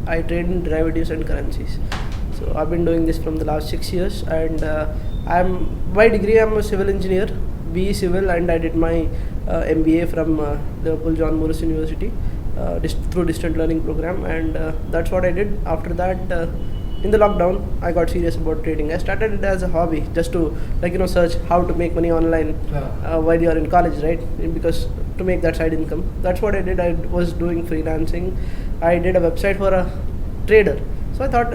I trade in derivatives and currencies. So I've been doing this from the last 6 years, and by degree I'm a civil engineer, BE Civil, and I did my MBA from Liverpool John Morris University through distant learning program, and that's what I did. After that, in the lockdown, I got serious about trading. I started it as a hobby, just to search how to make money online while you're in college, right? Because to make that side income, that's what I did. I was doing freelancing. I did a website for a trader. So I thought,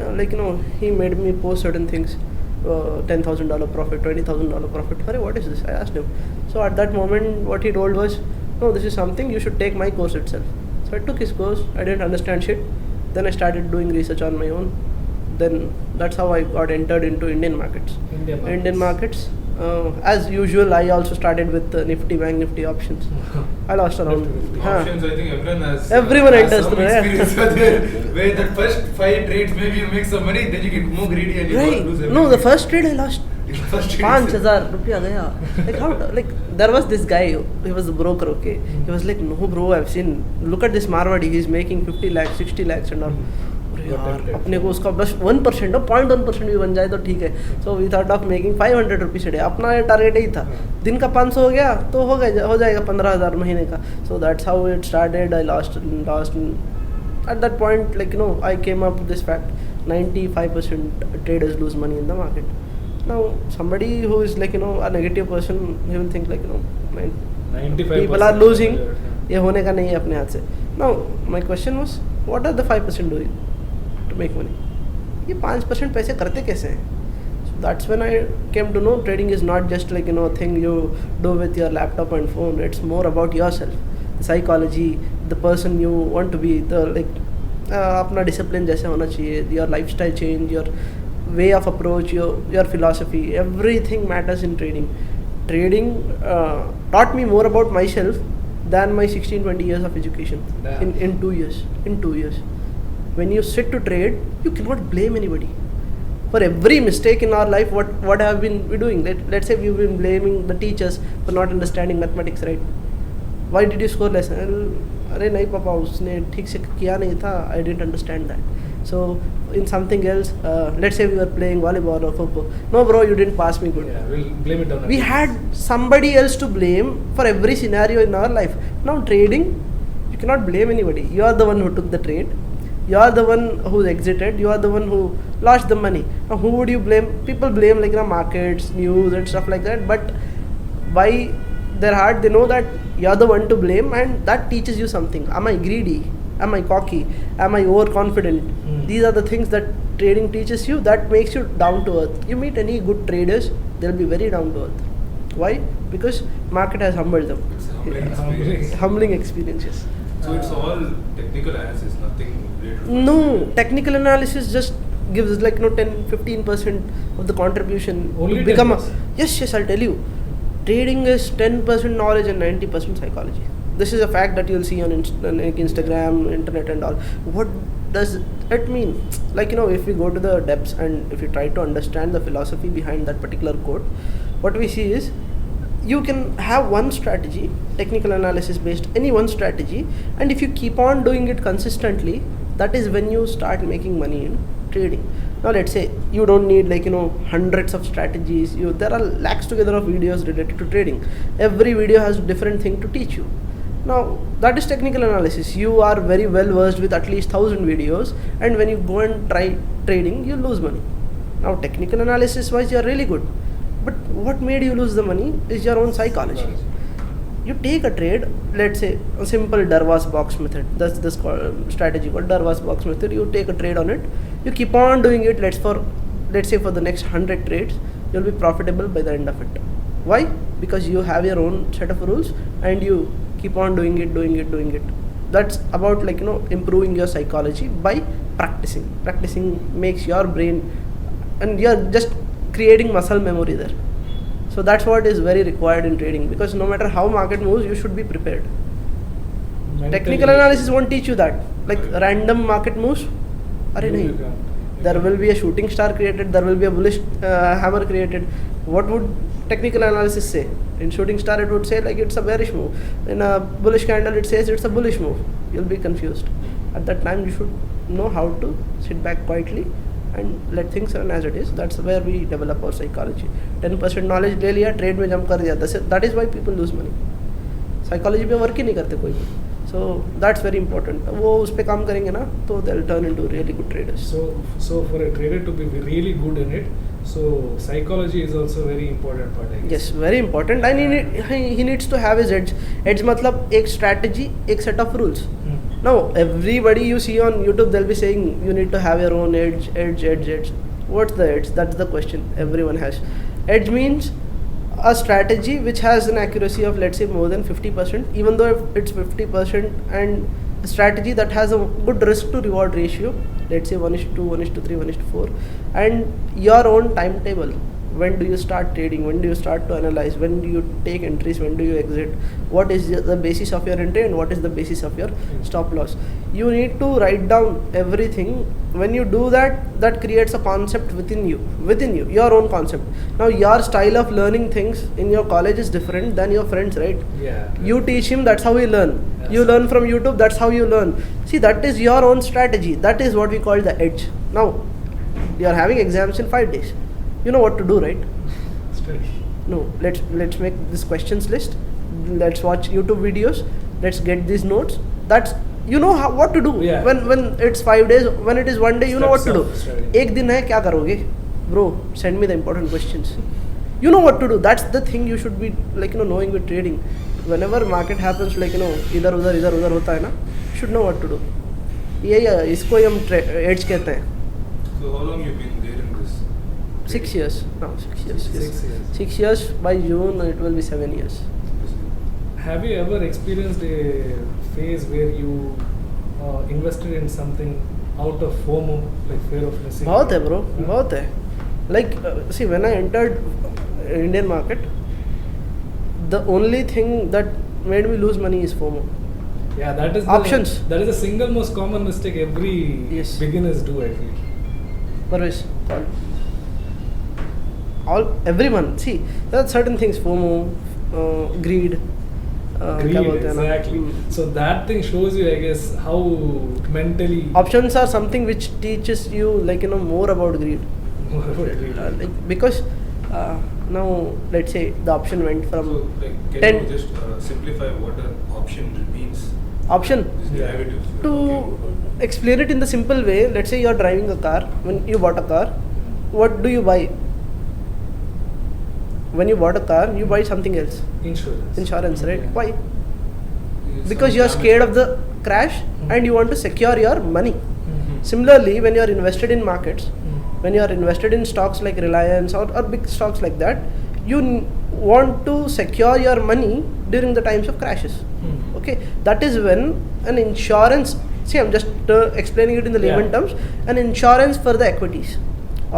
he made me post certain things, $10,000 profit, $20,000 profit. Hey, what is this? I asked him. So at that moment, what he told was, no, this is something you should take my course itself. So I took his course. I didn't understand shit. Then I started doing research on my own. Then that's how I got entered into Indian markets. Indian markets. As usual, I also started with Nifty Bank Nifty options. I lost around. Options, I think everyone has. Everyone enters some through, experience where the first 5 trades maybe you make some money, then you get more greedy and you lose everything. No, the first trade I lost. First trade 5,000 rupiya gaya. Like how? Like there was this guy. He was a broker. Okay, he was like, no bro, I've seen. Look at this Marwadi. He's making 50 lakhs, 60 lakhs and all. यार अपने को उसका बस 1% 0.1% भी बन जाए तो ठीक है. So we thought of making 500 rupees day. अपना टारगेट ही था. दिन का 500 हो गया तो हो जाएगा 15,000 महीने का. So that's how it started. I lost at that point, I came up with this fact: 95% traders lose money in the market. Now somebody who is a negative person, he will think 95% people are losing. ये होने का नहीं है अपने हाथ से. Now my question was, what are the 5% doing to make money? ये 5% पैसे करते कैसे हैं? So that's when I came to know trading is not just a thing you do with your laptop and phone. It's more about yourself, the psychology, the person you want to be, the अपना discipline जैसे होना चाहिए, your lifestyle change, your way of approach, your philosophy, everything matters in trading. Trading taught me more about myself than my 16-20 years of education. In 2 years. When you sit to trade, you cannot blame anybody for every mistake in our life. What have we doing? Let's say we've been blaming the teachers for not understanding mathematics, right? Why did you score less? अरे नहीं पापा, उसने ठीक से किया नहीं था. I didn't understand that. So in something else, let's say we were playing volleyball or football. No bro, you didn't pass me good. Yeah, we'll blame it on. We had somebody else to blame for every scenario in our life. Now trading, you cannot blame anybody. You are the one who took the trade. You are the one who exited. You are the one who lost the money. Now who would you blame? People blame markets, news and stuff like that. But by their heart, they know that you are the one to blame, and that teaches you something. Am I greedy? Am I cocky? Am I overconfident? These are the things that trading teaches you, that makes you down to earth. You meet any good traders, they'll be very down to earth. Why? Because market has humbled them. It's Humbling experiences. So it's all technical analysis, nothing related. No, technical analysis just gives 10-15% of the contribution. Only Become 10%? Yes, I'll tell you. Trading is 10% knowledge and 90% psychology. This is a fact that you'll see on Instagram, internet and all. What does it mean? If we go to the depths and if you try to understand the philosophy behind that particular quote, what we see is you can have one strategy, technical analysis based, any one strategy, and if you keep on doing it consistently, that is when you start making money in trading. Now let's say you don't need hundreds of strategies. There are lakhs together of videos related to trading. Every video has a different thing to teach you. Now that is technical analysis. You are very well versed with at least 1,000 videos, and when you go and try trading, you lose money. Now technical analysis wise, you are really good, but what made you lose the money is your own psychology. You take a trade, let's say a simple Darvas box method. That's this strategy called Darvas box method. You take a trade on it. You keep on doing it. Let's say for the next 100 trades, you'll be profitable by the end of it. Why? Because you have your own set of rules and you keep on doing it. That's about improving your psychology by practicing. Practicing makes your brain, and you're just creating muscle memory there. So that's what is very required in trading, because no matter how market moves, you should be prepared. Technical analysis won't teach you that. Random market moves, there will be a shooting star created, there will be a bullish hammer created. What would technical analysis say? In shooting star it would say it's a bearish move. In a bullish candle it says it's a bullish move. You'll be confused. At that time you should know how to sit back quietly and let things run as it is. That's where we develop our psychology. 10% knowledge ले लिया, trade में jump कर दिया. That is why people lose money. Psychology पे work ही नहीं करते कोई भी. So that's very important. वो उस पे काम करेंगे ना, तो they'll turn into really good traders. So for a trader to be really good in it, so psychology is also very important part, I guess. Yes, very important. And he needs to have his edge. Edge मतलब एक strategy, एक set of rules. Now everybody you see on YouTube, they'll be saying you need to have your own edge. What's the edge? That's the question everyone has. Edge means a strategy which has an accuracy of, let's say, more than 50%, even though if it's 50%, and a strategy that has a good risk to reward ratio, let's say 1:2, 1:3, 1:4, and your own timetable. When do you start trading? When do you start to analyze? When do you take entries? When do you exit? What is the basis of your entry and what is the basis of your stop loss? You need to write down everything. When you do that, that creates a concept within you, your own concept. Now your style of learning things in your college is different than your friends, right? Yeah. You teach him, that's how he learn. Yes. You learn from YouTube, that's how you learn. See, that is your own strategy. That is what we call the edge. Now, you are having exams in 5 days. You know what to do, right? Study. No, let's make this questions list. Let's watch YouTube videos. Let's get these notes. That's, you know what to do. Yeah. When it's 5 days, when it is 1 day, you know what to do. Study. एक दिन है, क्या करोगे? Bro, send me the important questions. You know what to do. That's the thing you should be, like, knowing with trading. Whenever market happens, like, इधर उधर होता है ना, you should know what to do. ये इसको ही हम edge कहते हैं. So how long you been there in this? 6 years. No, 6 years. 6 years. 6 years. By June it will be 7 years. Have you ever experienced a phase where you invested in something out of FOMO, like fear of missing? बहुत है bro, Yeah. बहुत है. Like, see, when I entered Indian market, the only thing that made me lose money is FOMO. Yeah, that is Options. That is the single most common mistake every Yes. beginners do, I feel. Parvesh, everyone. See, there are certain things, FOMO, greed. Greed, क्या बोलते हैं ना? exactly. So that thing shows you, I guess, how mentally Options are something which teaches you, like, more about greed. more about greed. Like, because now, let's say the option went from So, like, can 10 you just simplify what an option means? option. This Yeah. derivative. To explain it in the simple way, let's say you are driving a car. When you bought a car, what do you buy? When you bought a car, you buy something else. Insurance, right? Yeah. Why? It's Because some you are damage. scared of the crash and you want to secure your money. Mhm. Similarly, when you are invested in markets, Mhm. when you are invested in stocks like Reliance or big stocks like that, you want to secure your money during the times of crashes. Mhm. Okay, that is when an insurance, see, I'm just explaining it in the layman Yeah. terms, an insurance for the equities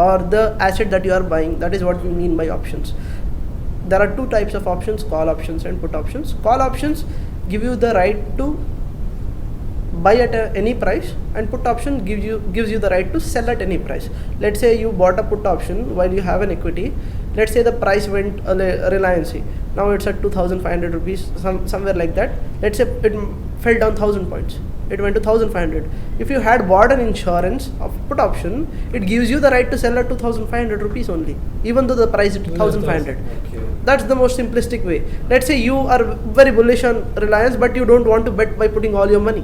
or the asset that you are buying. That is what we mean by options. There are two types of options: call options and put options. Call options give you the right to buy at any price, and put option gives you the right to sell at any price. Let's say you bought a put option while you have an equity. Let's say the price went Reliance. Now it's at 2,500 rupees, somewhere like that. Let's say it fell down 1,000 points. It went to 1,500. If you had bought an insurance of put option, it gives you the right to sell at 2,500 rupees only, even though the price is 1,500. Okay. That's the most simplistic way. Let's say you are very bullish on Reliance, but you don't want to bet by putting all your money.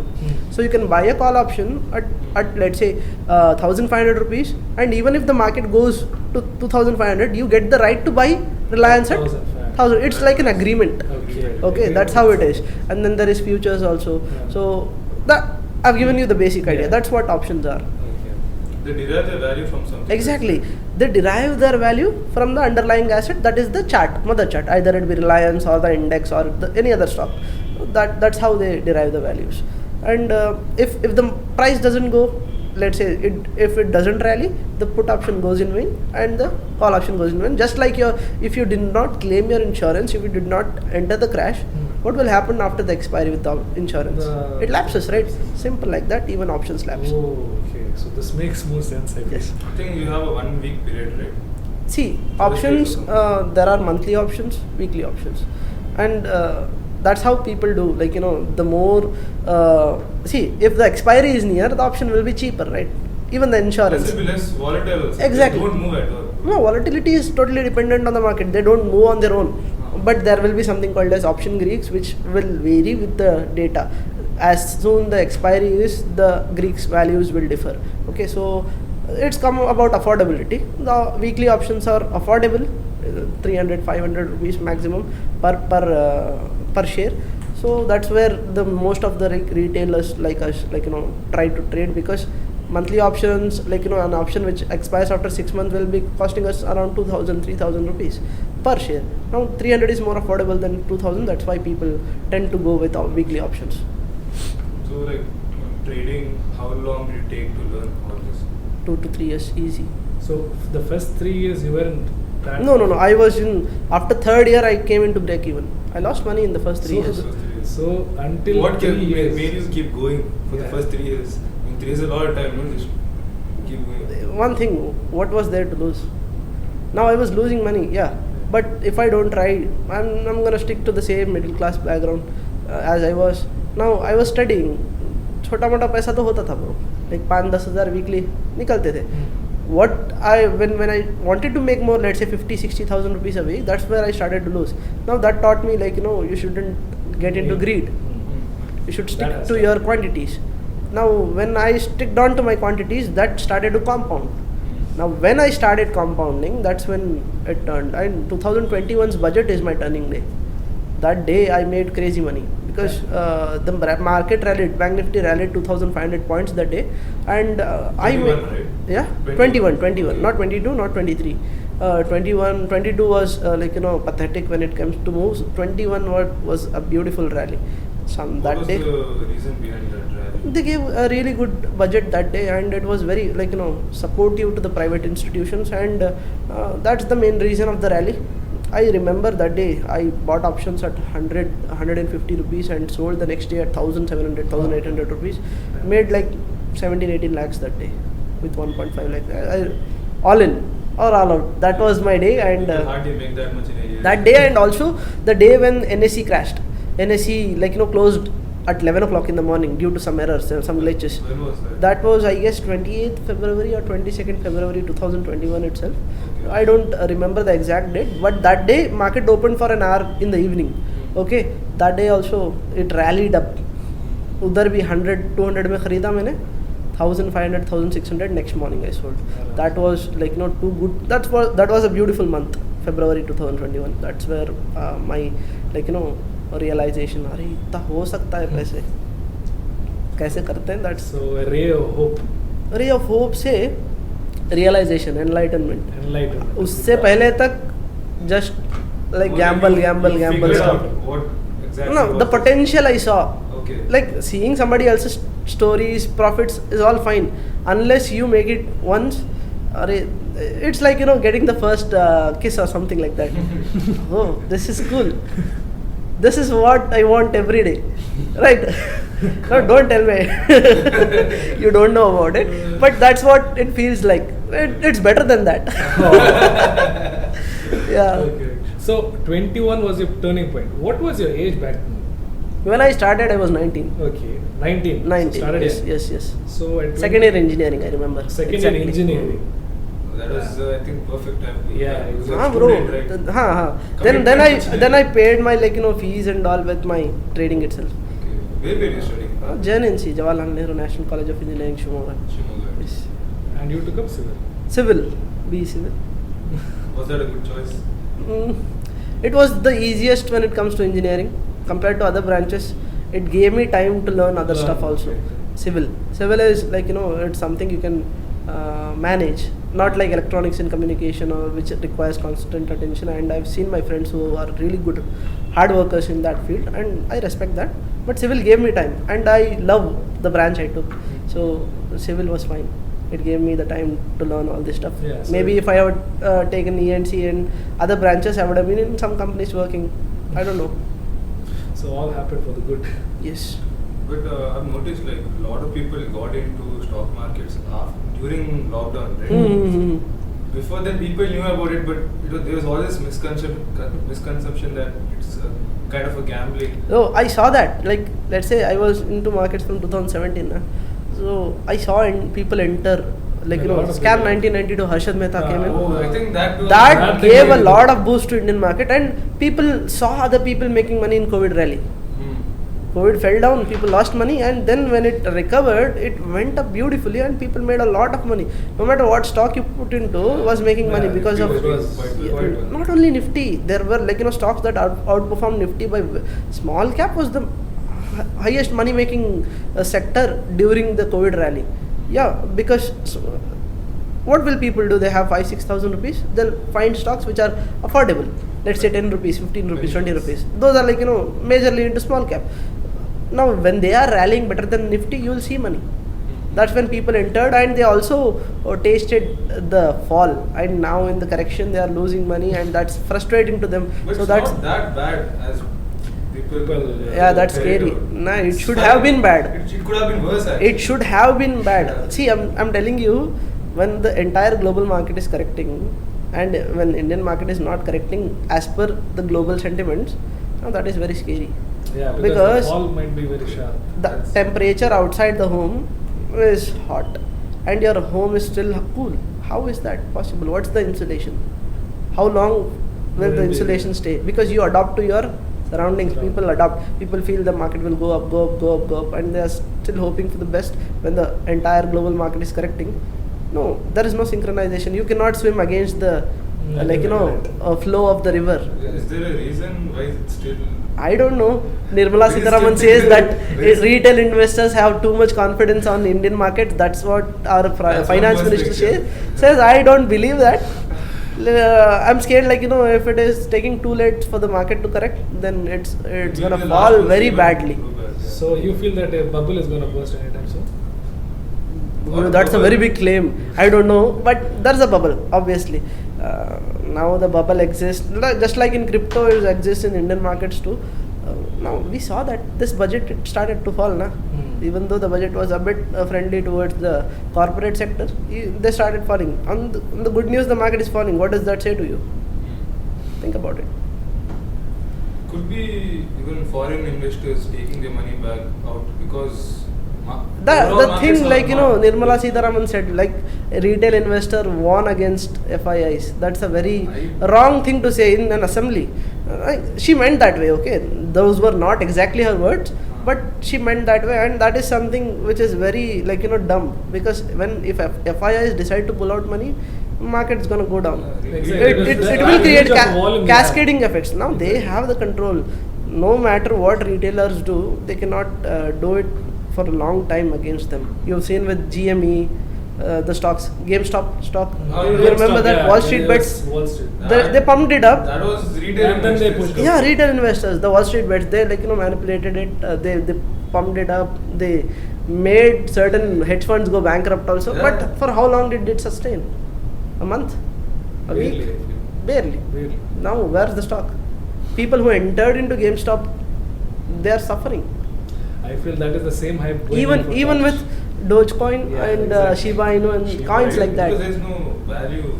So you can buy a call option at let's say 1,500 rupees, and even if the market goes to 2,500, you get the right to buy Reliance at 1,000. It's like an agreement. Okay, that's how it is. And then there is futures also. Yeah. So that I've given you the basic idea. Yeah. That's what options are. They derive their value from something. Exactly. They derive their value from the underlying asset, that is the chart, mother chart. Either it be Reliance or the index or any other stock. That's how they derive the values. And if the price doesn't go, let's say if it doesn't rally, the put option goes in vain and the call option goes in vain. Just like if you did not claim your insurance, if you did not enter the crash, what will happen after the expiry with the insurance? It lapses, right? Simple like that. Even options lapse. Oh, okay. So this makes more sense, I guess. I think you have a 1 week period, right? See, options, there are monthly options, weekly options, and that's how people do. Like, the more see, if the expiry is near, the option will be cheaper, right? Even the insurance. It will be less volatile also. Exactly. They don't move at all. No, volatility is totally dependent on the market. They don't move on their own. But there will be something called as option Greeks, which will vary with the data. As soon the expiry is, the Greeks values will differ. Okay, so it's come about affordability. The weekly options are affordable, 300, 500 rupees maximum per share. So that's where the most of the retailers like us, try to trade, because monthly options, an option which expires after 6 months will be costing us around 2,000, 3,000 rupees per share. Now 300 is more affordable than 2,000. That's why people tend to go with weekly options. So like trading, how long did it take to learn all this? 2 to 3 years, easy. So the first 3 years you weren't that. No. I was after third year I came into break even. I lost money in the first 3 years. So until What 3 years. made you keep going for the first 3 years? I mean, 3 years is a lot of time, no? Just keep going. One thing, what was there to lose? Now I was losing money, yeah. But if I don't try, I'm gonna stick to the same middle class background as I was. Now I was studying. छोटा मोटा पैसा तो होता था bro. Like 5-10 हज़ार weekly निकलते थे. What when I wanted to make more, let's say 50,000-60,000 rupees a week, that's where I started to lose. Now that taught me, you shouldn't get into greed. You should stick to your quantities. Now when I sticked on to my quantities, that started to compound. Now when I started compounding, that's when it turned. And 2021's budget is my turning day. That day I made crazy money, because the market rallied, Bank Nifty rallied 2,500 points that day, and I made, right? yeah, 21, not 22, not 23. 22 was pathetic when it comes to moves. 21 was a beautiful rally. What was the reason behind that rally? They gave a really good budget that day, and it was very supportive to the private institutions, and that's the main reason of the rally. I remember that day I bought options at 150 rupees and sold the next day at 1,700, 1,800 rupees. Made like 17-18 lakhs that day with 1.5 lakh. All in or all out. That was my day, and hardly make that much in a year. that day, and also the day when NSE crashed. NSE closed at 11 o'clock in the morning due to some errors, some glitches. When was that? That was, I guess, 28th February or 22nd February 2021 itself. Okay. I don't remember the exact date, but that day market opened for an hour in the evening. Okay, that day also it rallied up. Udhar bhi 100, 200 mein kharida maine, 1,500, 1,600. Next morning I sold. That was not too good. That was a beautiful month, February 2021. That's where my realization, अरे इतना हो सकता है पैसे कैसे करते हैं. That's So a ray of hope. ray of hope से realization, enlightenment. उससे पहले तक just gamble Figure stuff. out what exactly No, was the this? potential I saw. Okay. Like seeing somebody else's stories, profits is all fine, unless you make it once. It's like getting the first kiss or something like that. Oh, this is cool. This is what I want every day, right? No, don't tell me. You don't know about it, but that's what it feels like. It's better than that. Yeah. Okay. So 21 was your turning point. What was your age back then? When I started, I was 19. Okay, 19. 19. So started Yes. So at Second year engineering, I remember. Second year engineering. That was, I think, perfect time. Yeah, It was a हाँ bro. student, right? Then I paid my fees and all with my trading itself. Okay. Where were you studying? JNNC, Jawaharlal Nehru National College of Engineering, Shimoga. Shimoga. Yes. And you took up civil. Civil, BE Civil. Was that a good choice? It was the easiest when it comes to engineering compared to other branches. It gave me time to learn other stuff also. Civil is it's something you can manage, not like electronics and communication, or which requires constant attention. And I've seen my friends who are really good hard workers in that field, and I respect that. But civil gave me time, and I love the branch I took. So civil was fine. It gave me the time to learn all this stuff. Yeah, so maybe if I had taken ENC and other branches, I would have been in some companies working. I don't know. So all happened for the good. Yes. But I've noticed like a lot of people got into stock markets during lockdown, right? Mm-hmm. before then people knew about it, but there was all this misconception that it's kind of a gambling. Oh, I saw that. Like, let's say I was into markets from 2017. So I saw people enter, like, Scam 1992, Harshad Mehta came in. Oh, I think that That gave a lot of boost to Indian market, and people saw other people making money in COVID rally. COVID fell down, people lost money, and then when it recovered, it went up beautifully, and people made a lot of money. No matter what stock you put into, was making money because of not only Nifty. There were stocks that outperformed Nifty by small cap was the highest money making sector during the COVID rally. Yeah, because what will people do? They have 5,000-6,000 rupees. They'll find stocks which are affordable. Let's say 10 rupees, 15 rupees, 20 rupees. Those are majorly into small cap. Now, when they are rallying better than Nifty, you will see money. That's when people entered, and they also tasted the fall. And now in the correction, they are losing money, and that's frustrating to them. But so it's that's not that bad as people. Yeah, that's scary. Nah, it should have been bad. It could have been worse. Actually. It should have been bad. Yeah. See, I'm telling you, when the entire global market is correcting, and when Indian market is not correcting as per the global sentiments, now that is very scary. Yeah, because the fall might be very sharp. The temperature outside the home is hot, and your home is still cool. How is that possible? What's the insulation? How long will the insulation stay? Because you adapt to your surroundings. People adapt. People feel the market will go up, go up, go up, go up, and they are still hoping for the best when the entire global market is correcting. No, there is no synchronization. You cannot swim against the flow of the river. Is there a reason why it's still? I don't know. Nirmala Sitharaman says that retail investors have too much confidence on Indian market. That's what our finance minister says. I don't believe that. I'm scared, if it is taking too late for the market to correct, then it's gonna fall very badly. So you feel that a bubble is gonna burst anytime soon? That's a very big claim. I don't know, but there's a bubble, obviously. Now the bubble exists, just like in crypto it exists in Indian markets too. Now we saw that this budget it started to fall, even though the budget was a bit friendly towards the corporate sector, they started falling. On the good news, the market is falling. What does that say to you? Think about it. Could be even foreign investors taking their money back out because the thing, Nirmala Sitharaman said, a retail investor won against FIIs. That's a very wrong thing to say in an assembly. She meant that way, okay. Those were not exactly her words, but she meant that way, and that is something which is very dumb, because if FIIs decide to pull out money, market's gonna go down. It will create cascading effects. Now they have the control. No matter what retailers do, they cannot do it for a long time against them. You've seen with GME, the stocks, GameStop stock. You remember that Wall Street bets? Wall Street. They pumped it up. That was retail And then they pushed it. Yeah, retail investors, the Wall Street bets, they manipulated it. They pumped it up. They made certain hedge funds go bankrupt also. Yeah. But for how long did it sustain? A month? A week? Barely. Now where's the stock? People who entered into GameStop, they are suffering. I feel that is the same hype. Even with Dogecoin and Shiba Inu and coins like that. Because there's no value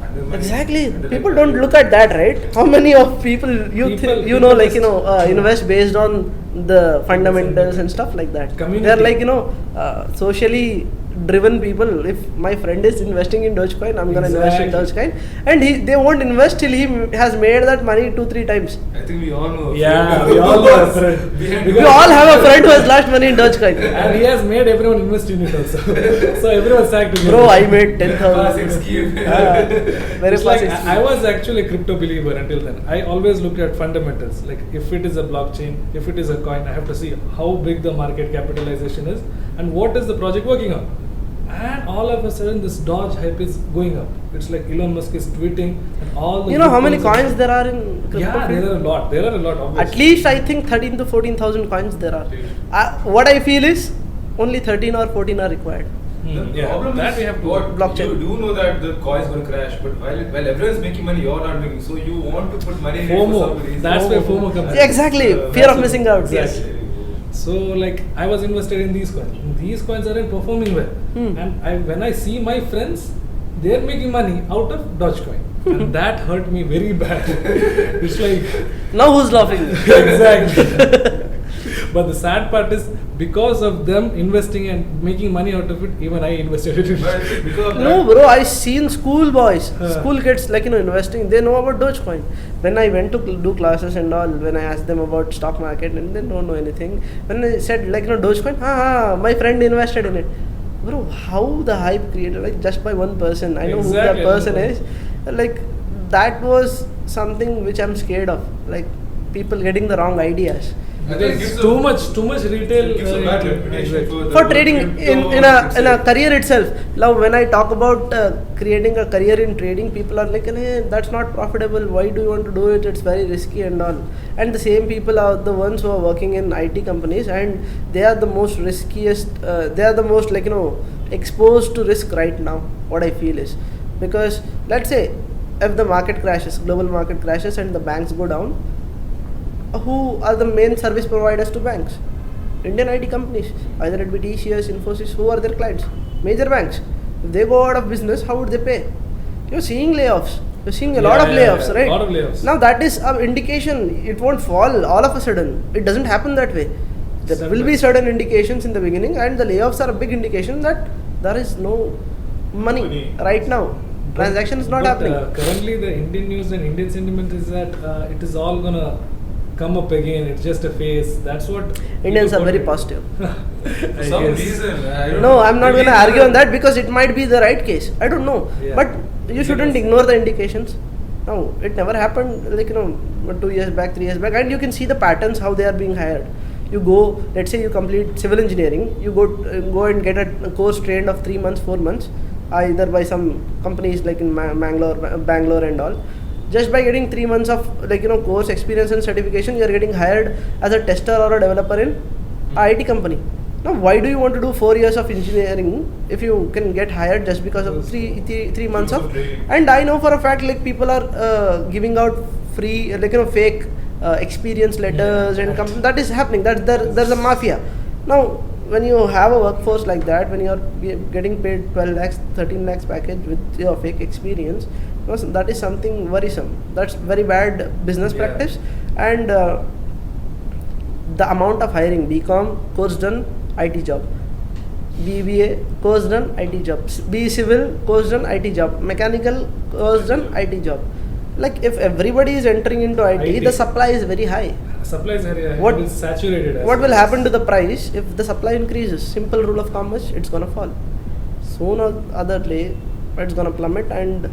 under money. Exactly. People don't look at that, right? How many of people invest based on the fundamentals and stuff like that. Community. They're socially driven people. If my friend is investing in Dogecoin, I'm gonna invest in Dogecoin, and they won't invest till he has made that money 2-3 times. I think we all know. Yeah, we all know a friend. We all have a friend who has lost money in Dogecoin. And he has made everyone invest in it also. So everyone's sacked to Bro, I made 10,000. Classic scheme. Very It's like, classic. I was actually a crypto believer until then. I always looked at fundamentals. Like if it is a blockchain, if it is a coin, I have to see how big the market capitalization is and what is the project working on. And all of a sudden this Doge hype is going up. It's like Elon Musk is tweeting and all the... You know how many coins there are in crypto? Yeah, there are a lot. There are a lot, obviously. At least I think 13 to 14,000 coins there are. What I feel is only 13 or 14 are required. The problem that is we have to what blockchain. You do know that the coins will crash, but while everyone's making money, you're not making. So you want to put money in it for some FOMO. reason. That's where FOMO comes in. Yeah, exactly. Fear of missing out. Yes. So like I was invested in these coins. These coins aren't performing well, and when I see my friends, they're making money out of Dogecoin. And that hurt me very bad. It's like, Now who's laughing? exactly. But the sad part is, because of them investing and making money out of it, even I invested it in But it. because of No, that, bro, I seen school boys, Huh. school kids, like, investing. They know about Dogecoin. When I went to do classes and all, when I asked them about stock market, and they don't know anything. When I said, like, Dogecoin, my friend invested in it. Bro, how the hype created, like, just by one person. I know Exactly, who that person I know. is. Like, that was something which I'm scared of. Like, people getting the wrong ideas. I think it Because gives too much retail. it gives a bad reputation exactly. For trading in a a career itself. Now when I talk about creating a career in trading, people are like, hey, that's not profitable, why do you want to do it, it's very risky and all. And the same people are the ones who are working in IT companies, and they are the most riskiest, they are the most, like, exposed to risk right now. What I feel is, because let's say if the market crashes, global market crashes, and the banks go down, who are the main service providers to banks? Indian IT companies, either it be TCS, Infosys. Who are their clients? Major banks. If they go out of business, how would they pay? You're seeing layoffs. You're seeing a lot of layoffs, right? Lot of layoffs. Now that is an indication. It won't fall all of a sudden. It doesn't happen that way. There will be certain indications in the beginning, and the layoffs are a big indication that there is no money right now. Transaction is not But, happening. Currently, the Indian news and Indian sentiment is that it is all gonna come up again. It's just a phase. That's what Indians people are very portray. positive. For I some guess. reason. I don't No, know. I'm not Maybe going to it's argue a- on that because it might be the right case. I don't know. Yeah. But you shouldn't Because- ignore the indications. No, it never happened, like, 2 years back, 3 years back. And you can see the patterns, how they are being hired. You go, let's say you complete civil engineering, you go and get a course trained of 3 months, 4 months, either by some companies like in Bangalore and all. Just by getting 3 months of, like, course experience and certification, you are getting hired as a tester or a developer in IT company. Now, why do you want to do 4 years of engineering if you can get hired just because of three months of? training? And I know for a fact, like, people are giving out free, like, fake experience letters, and that is happening. There's a mafia. Now, when you have a workforce like that, when you are getting paid 12 lakhs, 13 lakhs package with your fake experience, that is something worrisome. That's very bad business Yeah. practice. And the amount of hiring, BCom, course done, IT job. BBA, course done, IT job. B civil, course done, IT job. Mechanical, course done, IT job. Like, if everybody is entering into IT, IT. the supply is very high. Supply is very high. What- It is saturated. as What will well. happen to the price if the supply increases? Simple rule of commerce, it's gonna fall. Sooner or otherly, it's gonna plummet. And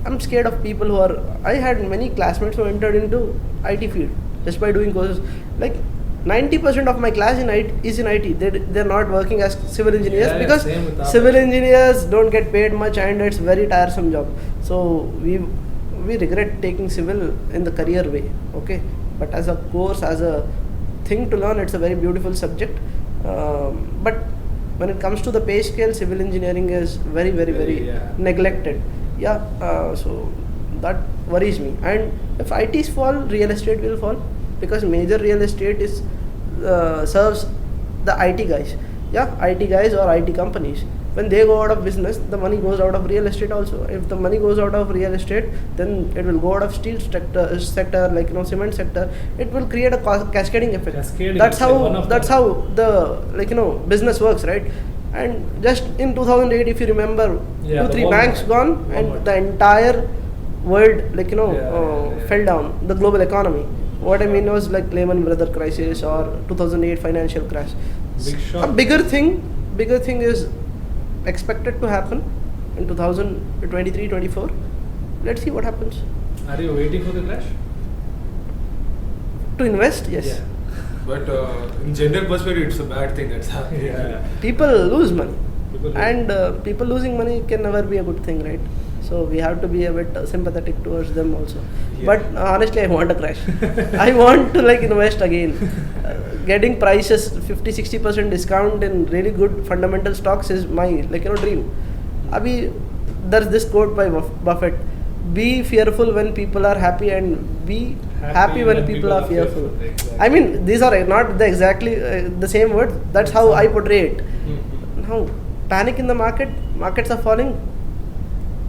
I'm scared of people who are. I had many classmates who entered into IT field just by doing courses. Like, 90% of my class is in IT. They're not working as civil engineers Yeah, because same with civil others. engineers don't get paid much, and it's very tiresome job. So we regret taking civil in the career way. Okay, but as a course, as a thing to learn, it's a very beautiful subject. But when it comes to the pay scale, civil engineering is very Yeah. neglected. So that worries me. And if ITs fall, real estate will fall, because major real estate is serves the IT guys. IT guys or IT companies. When they go out of business, the money goes out of real estate also. If the money goes out of real estate, then it will go out of steel sector, like, cement sector. It will create a cascading effect. Cascading, That's it's like one how of that's them. how the, like, business works, right? And just in 2008, if you remember, Yeah, the 2-3 Walmart. banks gone, Walmart. and the entire world, like, Yeah. fell down. The global economy. What I mean was like Lehman Brothers crisis or 2008 financial crash. Big A shock. bigger thing is expected to happen in 2023-24. Let's see what happens. Are you waiting for the crash? To invest, yes. Yeah. But in gender perspective, it's a bad thing that's happening. Yeah. People lose money, People lose. and people losing money can never be a good thing, right? So we have to be a bit sympathetic towards them also. Yeah. But honestly, I want a crash. I want to, like, invest again. Getting prices 50-60% discount in really good fundamental stocks is my, like, dream. Abhi, there's this quote by Buffett: "Be fearful when people are happy, and be happy when people are fearful." Exactly. I mean, these are not the exactly the same words. That's how I portray it. Mhm. Now, panic in the market. Markets are falling.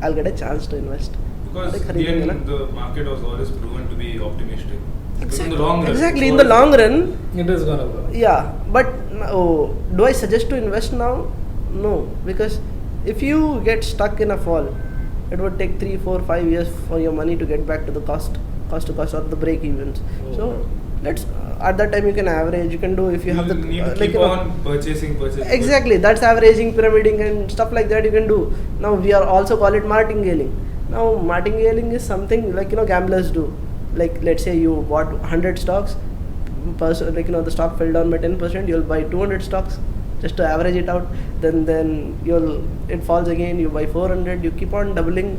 I'll get a chance to invest. Because Like in the खरीदेंगे ना? end, the market was always proven to be optimistic. Because in Exactly. the long run, Exactly. it's In the always- long run, It is gonna go. yeah. But do I suggest to invest now? No, because if you get stuck in a fall, it would take 3, 4, 5 years for your money to get back to the cost to cost or the break evens. Oh. So let's at that time you can average. You can do if you have the need to like, keep you know, on purchasing. Exactly, that's averaging, pyramiding, and stuff like that you can do. Now we are also call it martingale. Now martingale is something like gamblers do. Like let's say you bought 100 stocks, like the stock fell down by 10%, you'll buy 200 stocks just to average it out. Then it falls again, you buy 400, you keep on doubling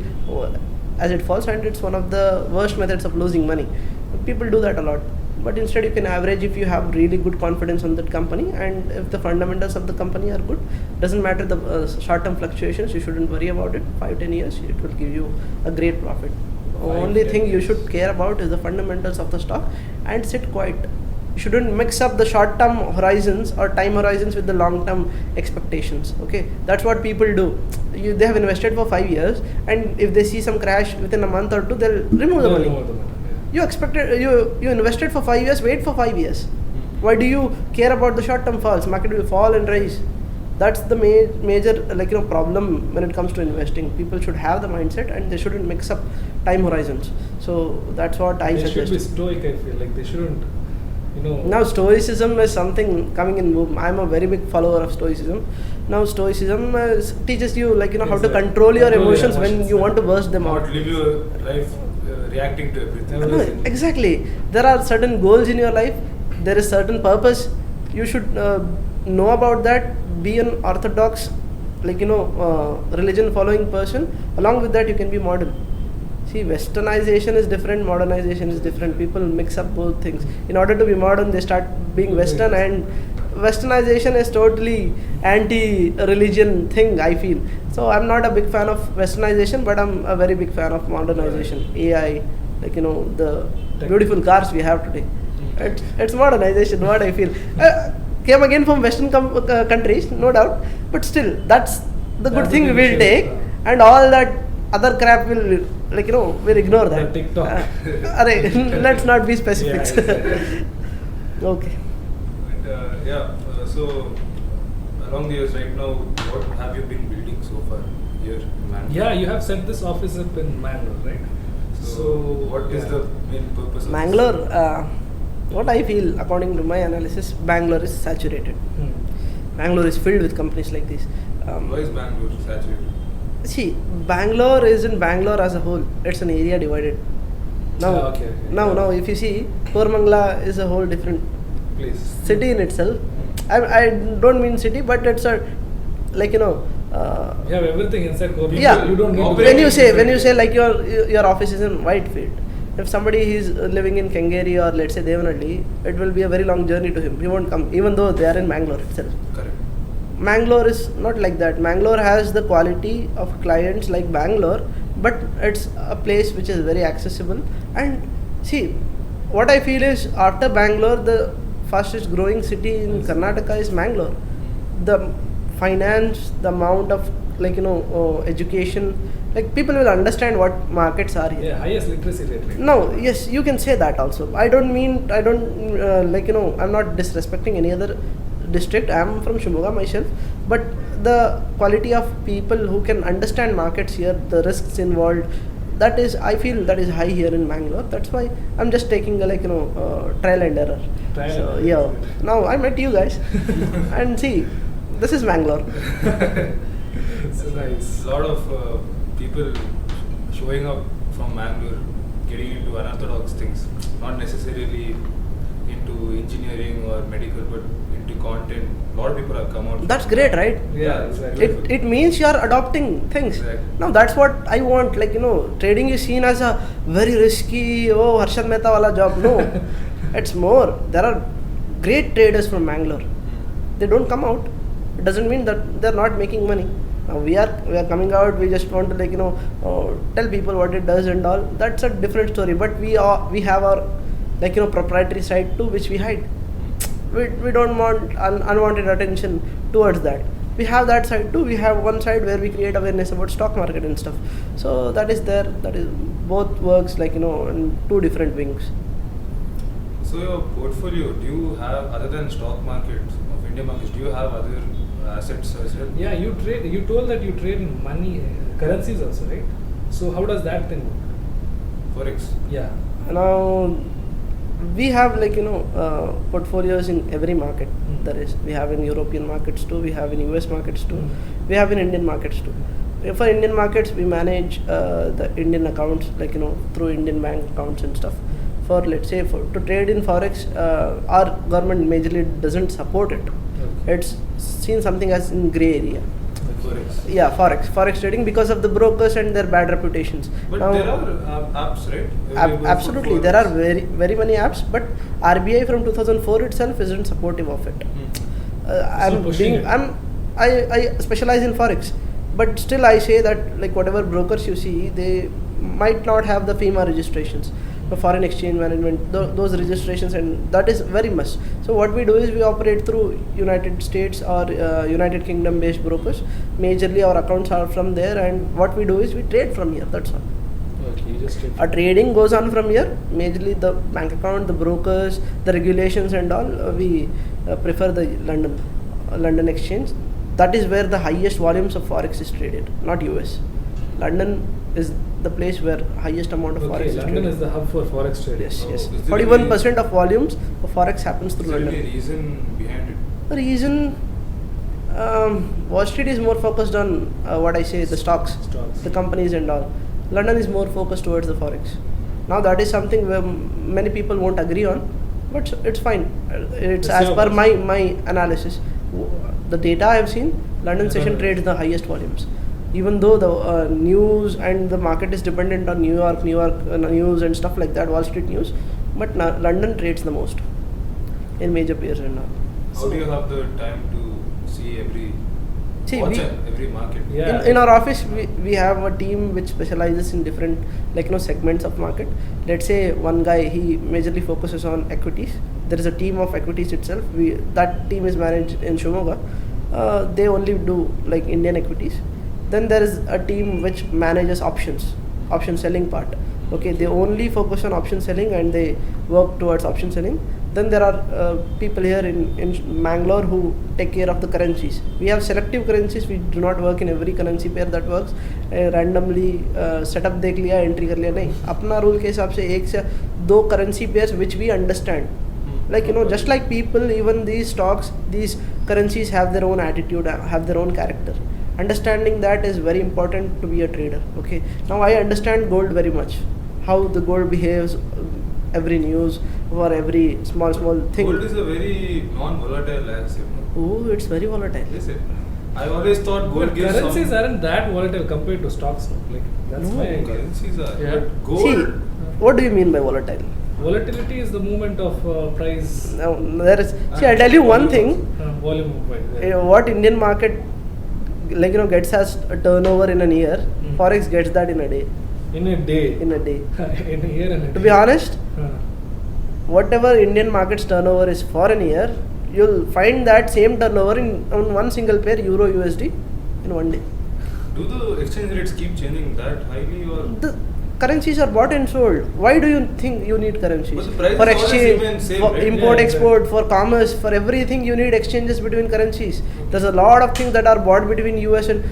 as it falls, and it's one of the worst methods of losing money. People do that a lot. But instead you can average if you have really good confidence on that company, and if the fundamentals of the company are good. Doesn't matter the short-term fluctuations, you shouldn't worry about it. 5-10 years it will give you a great profit. The only 5-10 thing you years. should care about is the fundamentals of the stock, and sit quiet. You shouldn't mix up the short-term horizons or time horizons with the long-term expectations. Okay, that's what people do. They have invested for 5 years, and if they see some crash within a month or two, they'll remove the money. You invested for 5 years, wait for 5 years. Why do you care about the short term falls? Market will fall and rise. That's the major problem when it comes to investing. People should have the mindset, and they shouldn't mix up time horizons. So that's what I They suggest. should be stoic, I feel like they shouldn't, Now stoicism is something coming in boom. I'm a very big follower of stoicism. Now stoicism teaches you how to control your emotions when you want to burst them out. Not live your life reacting to everything. No, exactly. There are certain goals in your life. There is certain purpose. You should know about that. Be an orthodox, religion following person. Along with that, you can be modern. See, westernization is different, modernization is different. People mix up both things. In order to be modern, they start being Western, and westernization is totally anti-religion thing, I feel. So I'm not a big fan of westernization, but I'm a very big fan of modernization. AI, the beautiful cars we have today. It's modernization, what I feel. Came again from Western countries, no doubt, but still, that's the good thing we will take, and all that other crap will, we'll ignore that. The TikTok. Let's not be specific. Yeah, exactly. Okay. And so along the years right now, what have you been building so far here in Mangalore? Yeah, you have set this office up in Mangalore, right? So what is the main purpose of Mangalore, what I feel, according to my analysis, Bangalore is saturated. Bangalore is filled with companies like this. Why is Bangalore saturated? See, Bangalore isn't Bangalore as a whole. It's an area divided. Now, Okay. now, if you see, Koramangala is a whole different Please. city in itself. I don't mean city, but it's a You have everything inside Kobe. Yeah. You don't need to when you say inside. your office is in Whitefield, if somebody is living in Kengeri or let's say Devanhalli, it will be a very long journey to him. He won't come, even though they are in Bangalore itself. Correct. Mangalore is not like that. Mangalore has the quality of clients like Bangalore, but it's a place which is very accessible. And see, what I feel is after Bangalore, the fastest growing city in Karnataka is Mangalore. The finance, the amount of education, people will understand what markets are here. Yeah, highest literacy rate. Right? No, yes, you can say that also. I'm not disrespecting any other district. I'm from Shimoga myself, but the quality of people who can understand markets here, the risks involved, I feel that is high here in Bangalore. That's why I'm just taking a trial and error. Now I met you guys, and see, this is Bangalore. It's nice. A lot of people showing up from Mangalore, getting into unorthodox things, not necessarily into engineering or medical, but into content. A lot of people have come out. That's great, right? Yeah, exactly. It means you are adopting things. Exactly. Now that's what I want. Trading is seen as a very risky, Harshad Mehta wala job. No, it's more. There are great traders from Mangalore. They don't come out. It doesn't mean that they're not making money. Now we are coming out. We just want to tell people what it does and all. That's a different story. But we have our proprietary side too, which we hide. We don't want unwanted attention towards that. we have that side too. We have one side where we create awareness about stock market and stuff. So that is there. That is both works like in two different wings. So your portfolio, do you have, other than stock market of Indian markets, do you have other assets as well? Yeah, you trade. You told that you trade in money, currencies also, right? So how does that thing work? Forex. Yeah. Now we have portfolios in every market. Mm. There is. We have in European markets too. We have in US markets too. Mm. We have in Indian markets too. For Indian markets, we manage the Indian accounts through Indian bank accounts and stuff. For let's say to trade in forex, our government majorly doesn't support it. Okay. It's seen something as in gray area. Forex. Yeah, forex trading because of the brokers and their bad reputations. But Now, there are apps, right? Available for absolutely, there forex. are very many apps, but RBI from 2004 itself isn't supportive of it. Hmm. I specialize in forex, but still I say that whatever brokers you see, they might not have the FEMA registrations, the foreign exchange management, those registrations, and that is very must. So what we do is we operate through United States or United Kingdom based brokers. Majorly our accounts are from there, and what we do is we trade from here. That's all. Okay, you just trade. Our trading goes on from here. Majorly the bank account, the brokers, the regulations and all. We prefer the London exchange. That is where the highest volumes of forex is traded, not US. London is the place where highest amount of forex Okay, is London traded. is the hub for forex trading. Yes, Oh, yes. is there 41% of volumes of forex happens Is through there London. any reason behind it? The reason Wall Street is more focused on what I say, the stocks, Stocks. the companies and all. London is more focused towards the forex. Now that is something where many people won't agree on, but it's fine. It's That's as your per perspective. my analysis. The data I have seen, London session London. trades the highest volumes. Even though the news and the market is dependent on New York news and stuff like that, Wall Street news, but London trades the most in major pairs and all. How do you have the time to see every market? Yeah. In our office, we have a team which specializes in different segments of market. Let's say one guy, he majorly focuses on equities. There is a team of equities itself. That team is managed in Shimoga. They only do Indian equities. Then there is a team which manages option selling part. Okay, they only focus on option selling and they work towards option selling. Then there are people here in Mangalore who take care of the currencies. We have selective currencies. We do not work in every currency pair that works. Randomly setup देख लिया entry कर लिया नहीं. अपना rule के हिसाब से एक से दो currency pairs which we understand. Just like people, even these stocks, these currencies have their own attitude, have their own character. Understanding that is very important to be a trader. Okay, now I understand gold very much, how the gold behaves, every news or every small thing. Gold is a very non-volatile asset. No? Oh, it's very volatile. Is it? I always thought gold But gives currencies some. aren't that volatile compared to stocks. No? That's No, my idea. Currencies are. Yeah. But gold. See, what do you mean by volatile? Volatility is the movement of price. Now there is. See, I'll tell you one thing. Volume of price. What Indian market gets as a turnover in a year, Mm. forex gets that in a day. In a day. In a day. In a year and a day. To be honest, Uh, whatever Indian market's turnover is for a year, you'll find that same turnover on one single pair Euro USD in one day. Do the exchange rates keep changing that highly or? The currencies are bought and sold. Why do you think you need currencies? But the prices For always exchange, remain same, for right? import, Yeah, export, for commerce, for everything you need exchanges between currencies. There's a lot of things that are bought between US and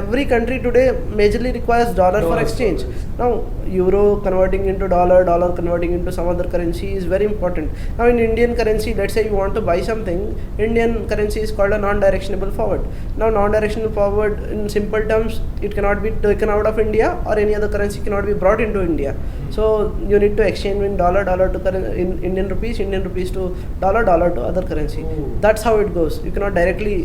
every country today majorly requires dollar for Dollars, exchange. dollars. Now euro converting into dollar converting into some other currency is very important. Now in Indian currency, let's say you want to buy something, Indian currency is called a non-directional forward. Now non-directional forward in simple terms, it cannot be taken out of India or any other currency cannot be brought into India. So you need to exchange in dollar to in Indian rupees to dollar to other currency. Oh. That's how it goes. You cannot directly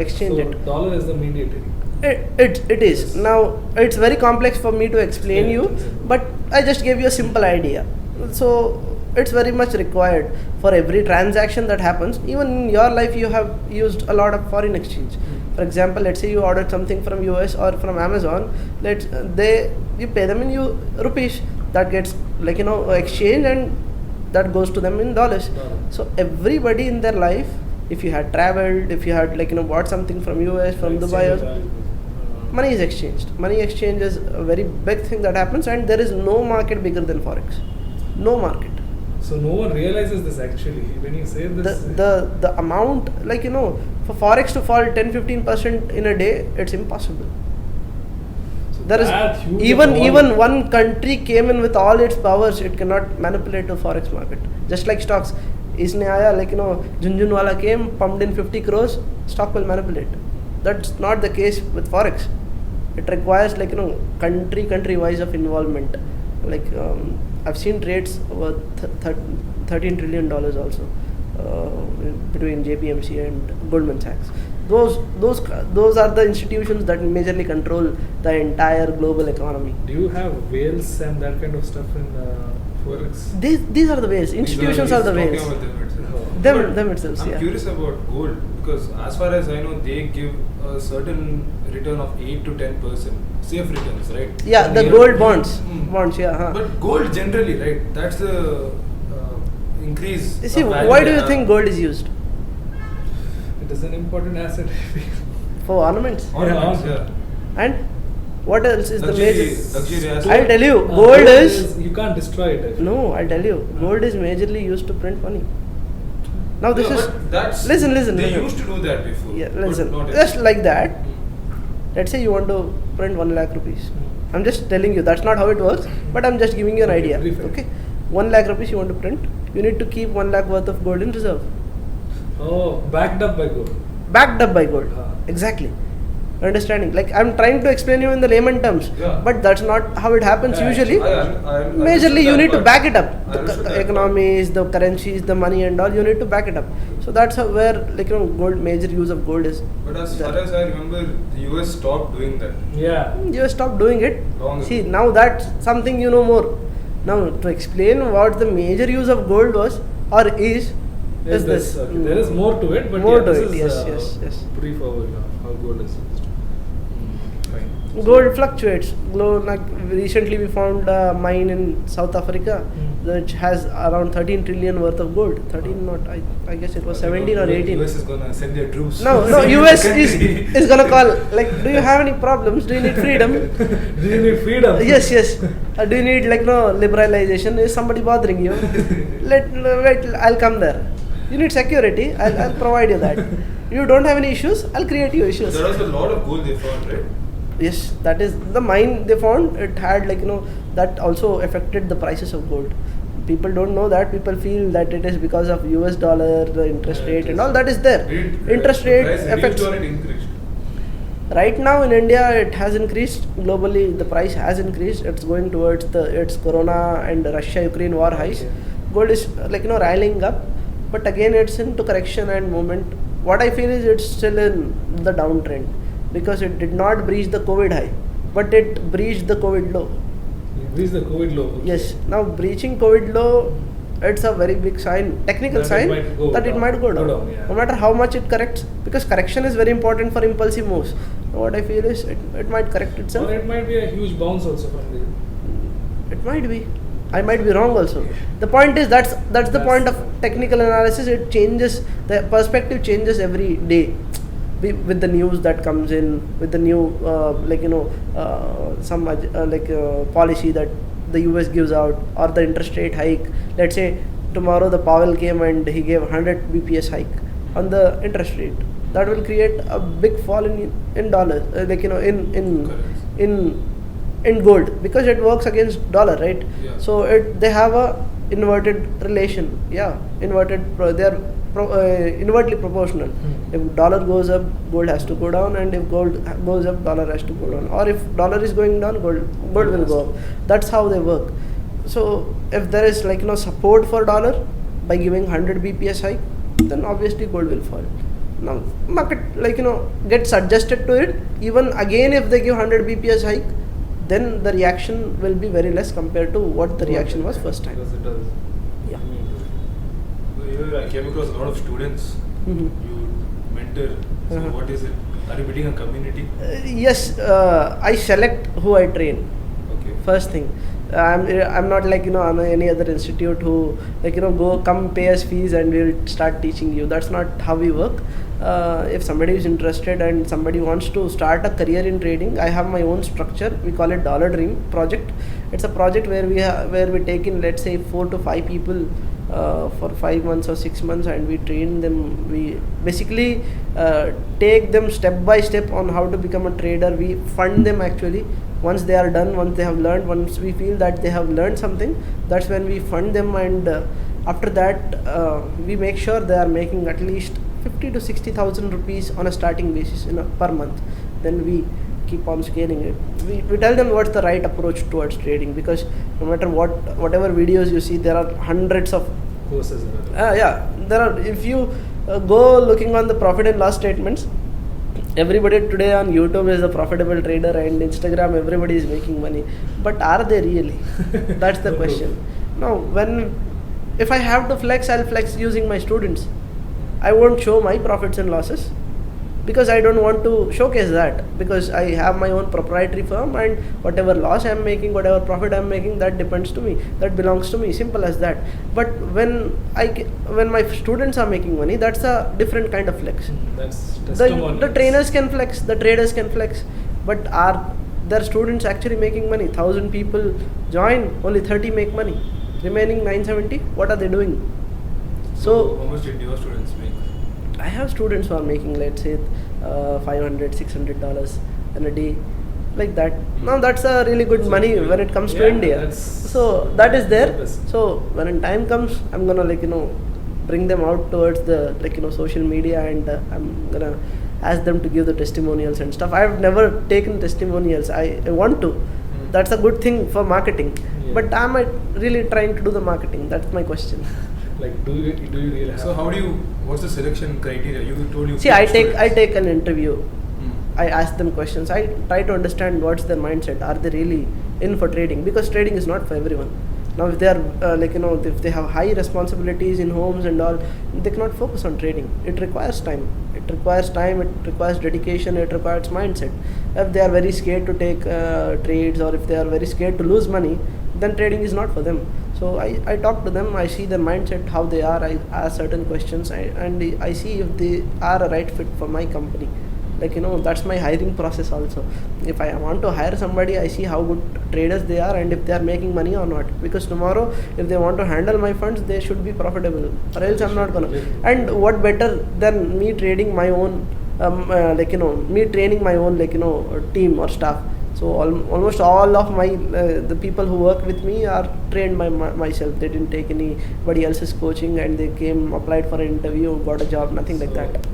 exchange so it. dollar is the mediator. It is. Yes. Now it's very complex for me to explain Yeah, you, it's simple. but I just gave you a simple idea. So it's very much required for every transaction that happens. Even in your life, you have used a lot of foreign exchange. For example, let's say you ordered something from US or from Amazon. You pay them in rupees. That gets exchange and that goes to them in dollars. Dollar. So everybody in their life if you had traveled, if you had bought something from US, from Dubai, Exchange value. money is exchanged. Money exchange is a very big thing that happens, and there is no market bigger than forex. No market. So no one realizes this actually. When you say this, The amount, for forex to fall 10-15% in a day, it's impossible. so There is that huge even amount- one country came in with all its powers, it cannot manipulate the forex market. Just like stocks, isne aaya, Junjunwala came, pumped in 50 crores, stock will manipulate. That's not the case with forex. It requires country wise of involvement. I've seen trades worth $13 trillion also between JPMC and Goldman Sachs. Those are the institutions that majorly control the entire global economy. Do you have whales and that kind of stuff in forex? These are the ways. Institutions are the Talking ways. about them itself. Them- But them itself, I'm yeah. curious about gold because as far as I know, they give a certain return of 8 to 10%, safe returns, right? Yeah, And the they gold are- bonds. Mm. Bonds, yeah. Huh. But gold generally, right? That's the increase. You see, of value why do they you have. think gold is used? It is an important asset. For ornaments. Ornaments, Yeah. yeah. And what else is the major? Luxury asset. I'll tell you, Uh, gold is. you can't destroy it. I feel. No, I'll tell you, gold is majorly used to print money. Now this Yeah, is. but that's, Listen. They listen. used to do that before. Yeah, but listen. not Just anymore. like that. Mm. Let's say you want to print 1 lakh rupees. Mm. I'm just telling you that's not how it works, but I'm just giving you an Okay, idea. brief it. Okay, 1 lakh rupees you want to print. You need to keep 1 lakh worth of gold in reserve, Oh, backed up by gold. backed up by gold. Ah. Exactly. Understanding? Like I'm trying to explain you in the layman terms, Yeah. but that's not how it happens Yeah, usually. I Majorly, understood you that need to part. back it up. I The understood that part. economies, the currencies, the money, and all. You need to back it up. So that's how, where gold, major use of gold is. But as there. far as I remember, the US stopped doing that. Yeah. You stop doing it. Long See, ago. now that's something you know more. Now to explain what the major use of gold was or is Yes, this. okay. There is more to it, but More yeah, to this it, is yes. brief overview of how gold is used. Fine. Gold fluctuates. Like recently we found a mine in South Africa which has around 13 trillion worth of gold. 13 not, I guess it was 17 or 18. US is gonna send their troops. No, Send US the country. is gonna call. Like, do you have any problems? Do you need freedom? Do you need freedom? Yes. Do you need liberalization? Is somebody bothering you? Wait, I'll come there. You need security. I'll provide you that. You don't have any issues. I'll create you issues. There was a lot of gold they found, right? Yes, that is the mine they found. It had that also affected the prices of gold. People don't know that. People feel that it is because of US dollar, the interest Yeah, rate, it and is. all that is there. Interest rate Price affects. reduced or it increased? Right now in India, it has increased. Globally, the price has increased. It's going towards its Corona and Russia-Ukraine war highs. Okay. Gold is riling up, but again it's into correction and movement. What I feel is it's still in the downtrend because it did not breach the COVID high, but it breached the COVID low. You reach the COVID low. Okay. Yes. Now breaching COVID low, it's a very big sign, technical That it sign might go that it down. might go down. Yeah. No matter how much it corrects, because correction is very important for impulsive moves. What I feel is it might correct itself. Or it might be a huge bounce also from the. It might be. I might be wrong also. The point is that's the point of technical analysis. It changes, the perspective changes every day with the news that comes in, with the new some policy that the US gives out, or the interest rate hike. Let's say tomorrow the Powell came and he gave 100 BPS hike on the interest rate. That will create a big fall in dollars, in gold, because it works against dollar, right? Yeah. So they have a inverted relation. Yeah, they are invertly proportional. Hmm. If dollar goes up, gold has to go down, and if gold goes up, dollar has to go down. Or if dollar is going down, gold will go up. That's how they work. So if there is support for dollar by giving 100 BPS hike, then obviously gold will fall. Now market gets adjusted to it. Even again, if they give 100 BPS hike, then the reaction will be very less compared to what the reaction was first time. Because it does. Yeah. So here I came across a lot of students. Mhm. You mentor. So Uh-huh. what is it? Are you building a community? Yes, I select who I train. Okay. First thing, I'm not like on any other institute who like go come pay us fees and we'll start teaching you. That's not how we work. If somebody is interested and somebody wants to start a career in trading, I have my own structure. We call it Dollar Dream Project. It's a project where we take in, let's say, 4 to 5 people for 5 months or 6 months, and we train them. We basically take them step by step on how to become a trader. We fund them actually. Once they are done, once they have learned, once we feel that they have learned something, that's when we fund them, and after that we make sure they are making at least 50 to 60,000 rupees on a starting basis per month. Then we keep on scaling it. We tell them what's the right approach towards trading, because no matter whatever videos you see, there are hundreds of Courses. there are. If you go looking on the profit and loss statements, everybody today on YouTube is a profitable trader, and Instagram everybody is making money, but are they really? That's the No question. No, if I have to flex, I'll flex using my students. I won't show my profits and losses because I don't want to showcase that, because I have my own proprietary firm, and whatever loss I'm making, whatever profit I'm making, that depends to me, that belongs to me, simple as that. But when my students are making money, that's a different kind of flex. That's testimonials. The trainers can flex, the traders can flex, but are their students actually making money? 1,000 people join, only 30 make money, remaining 970, what are they doing? So how much did your students make? I have students who are making, let's say, $500, $600 in a day, like that. Now that's a really good So money good. when it comes to Yeah, India. that's So that is there. the best. So when time comes, I'm gonna bring them out towards the social media, and I'm gonna ask them to give the testimonials and stuff. I've never taken testimonials. I want to. That's a good thing for marketing. Yeah. But am I really trying to do the marketing? That's my question. Like, do you really have? So what's the selection criteria? You told you. See, I take an interview. Hmm. I ask them questions. I try to understand what's their mindset. Are they really in for trading? Because trading is not for everyone. Now, if they are if they have high responsibilities in homes and all, they cannot focus on trading. It requires time. It requires dedication. It requires mindset. If they are very scared to take trades, or if they are very scared to lose money, then trading is not for them. So I talk to them. I see their mindset, how they are. I ask certain questions, and I see if they are a right fit for my company. That's my hiring process also. If I want to hire somebody, I see how good traders they are, and if they are making money or not. Because tomorrow, if they want to handle my funds, they should be profitable, or else I'm not gonna. And what better than me trading my own, me training my own team or staff. So almost all of my the people who work with me are trained by myself. They didn't take anybody else's coaching, and they came, applied for an interview, got a job, nothing like that.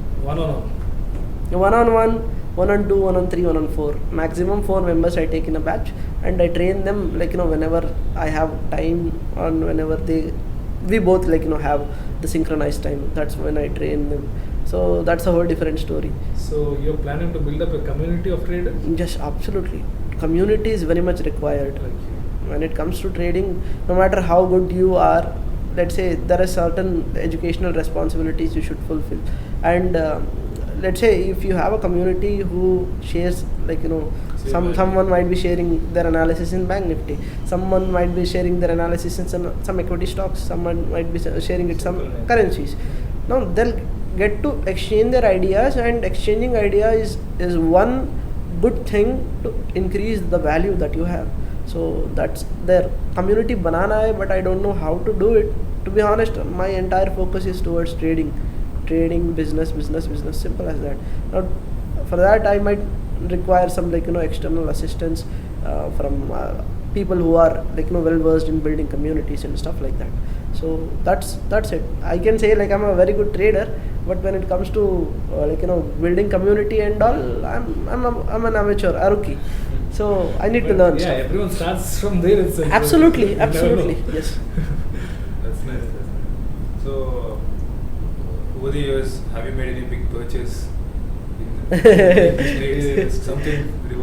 One-on-one, 1-on-2, 1-on-3, 1-on-4. Maximum 4 members I take in a batch, and I train them whenever I have time, and whenever we both have the synchronized time. That's when I train them. So that's a whole different story. So you're planning to build up a community of traders? Just absolutely. Community is very much required. When it comes to trading, no matter how good you are, let's say there are certain educational responsibilities you should fulfill, and let's say if you have a community who shares someone might be sharing their analysis in Bank Nifty, someone might be sharing their analysis in some equity stocks, someone might be sharing it some currencies. Now they'll get to exchange their ideas, and exchanging ideas is one good thing to increase the value that you have. So that's their community banana hai, but I don't know how to do it. To be honest, my entire focus is towards trading, business, simple as that. Now for that I might require some external assistance from people who are well versed in building communities and stuff like that. So that's it. I can say I'm a very good trader, but when it comes to building community and all, I'm an amateur, a rookie. So I need to learn. Yeah, stuff. everyone starts from there itself. Absolutely, You never absolutely, know. yes. That's nice. So over the years, have you made any big purchase in trades? Something to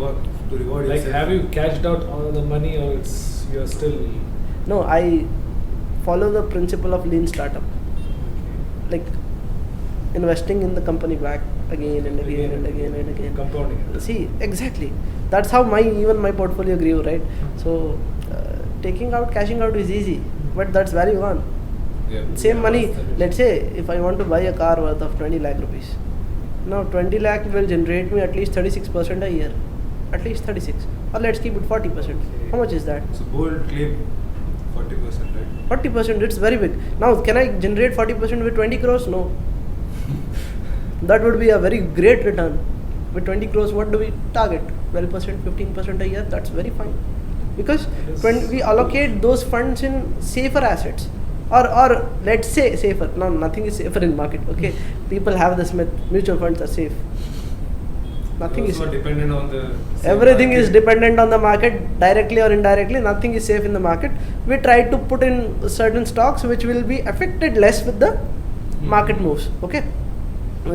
reward Like, yourself? have you cashed out all the money, or you're still? No, I follow the principle of lean startup, like investing in the company back again and again and again and again. Compounding it. See, exactly. That's how even my portfolio grew, right? So taking out, cashing out is easy, but that's value gone. Yeah. Same Yeah, money, that's the let's say if I want to buy a car worth of 20 lakh rupees, now 20 lakh will generate me at least 36% a year, at least 36, or let's keep it 40%. How much is that? So bold claim 40%, right? 40%, it's very big. Now can I generate 40% with 20 crores? No. That would be a very great return. With 20 crores, what do we target? 12%, 15% a year, that's very fine. Because when we allocate those funds in safer assets, or let's say safer, no, nothing is safer in market, okay? People have this myth, mutual funds are safe. Nothing is Also dependent on the everything is market. dependent on the market, directly or indirectly. Nothing is safe in the market. We try to put in certain stocks which will be affected less with the market moves, okay?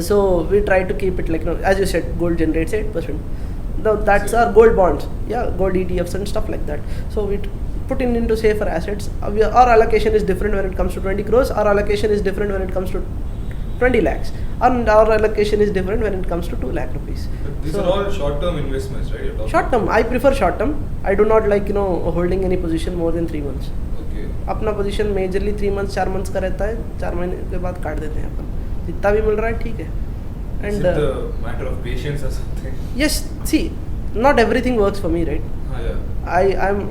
So we try to keep it like, as you said, gold generates 8%. That's our gold bonds, yeah, gold ETFs and stuff like that. So we put in into safer assets. Our allocation is different when it comes to 20 crores. Our allocation is different when it comes to 20 lakhs. And our allocation is different when it comes to 2 lakh rupees. But these So- are all short-term investments, right? You're talking Short term, I prefer short term. I do not like holding any position more than 3 months. Okay. अपना position majorly 3 months 4 months का रहता है, 4 महीने के बाद काट देते हैं अपन, जितना भी मिल रहा है ठीक है. Is And it the matter of patience or something? yes, see, not everything works for me, right? Yeah.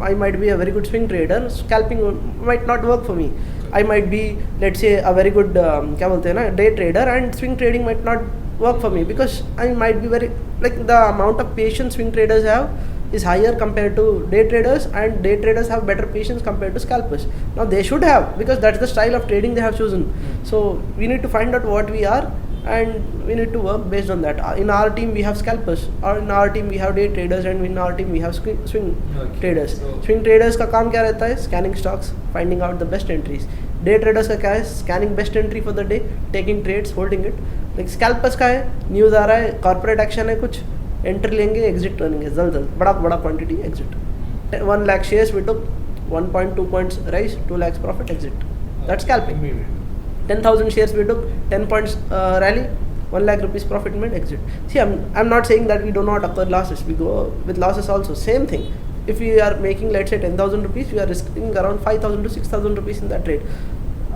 I might be a very good swing trader. Scalping might not work for me. I might be, let's say, a very good क्या बोलते हैं ना, day trader, and swing trading might not work for me because I might be very, like, the amount of patience swing traders have is higher compared to day traders, and day traders have better patience compared to scalpers. Now they should have, because that's the style of trading they have chosen. So we need to find out what we are, and we need to work based on that. In our team we have scalpers, or in our team we have day traders, and in our team we have swing Okay. traders. So- Swing traders का काम क्या रहता है? Scanning stocks, finding out the best entries. Day traders का क्या है? Scanning best entry for the day, taking trades, holding it. Like scalpers का है, news आ रहा है, corporate action है कुछ, entry लेंगे, exit करेंगे, जल्द बड़ा quantity exit. 1 lakh shares we took, 1.2 points rise, 2 lakhs profit, exit. That's scalping. Immediate. 10,000 shares we took, 10 points rally, 1 lakh rupees profit made, exit. See, I'm not saying that we do not occur losses. We go with losses also. Same thing. If we are making, let's say, 10,000 rupees, we are risking around 5,000 to 6,000 rupees in that trade.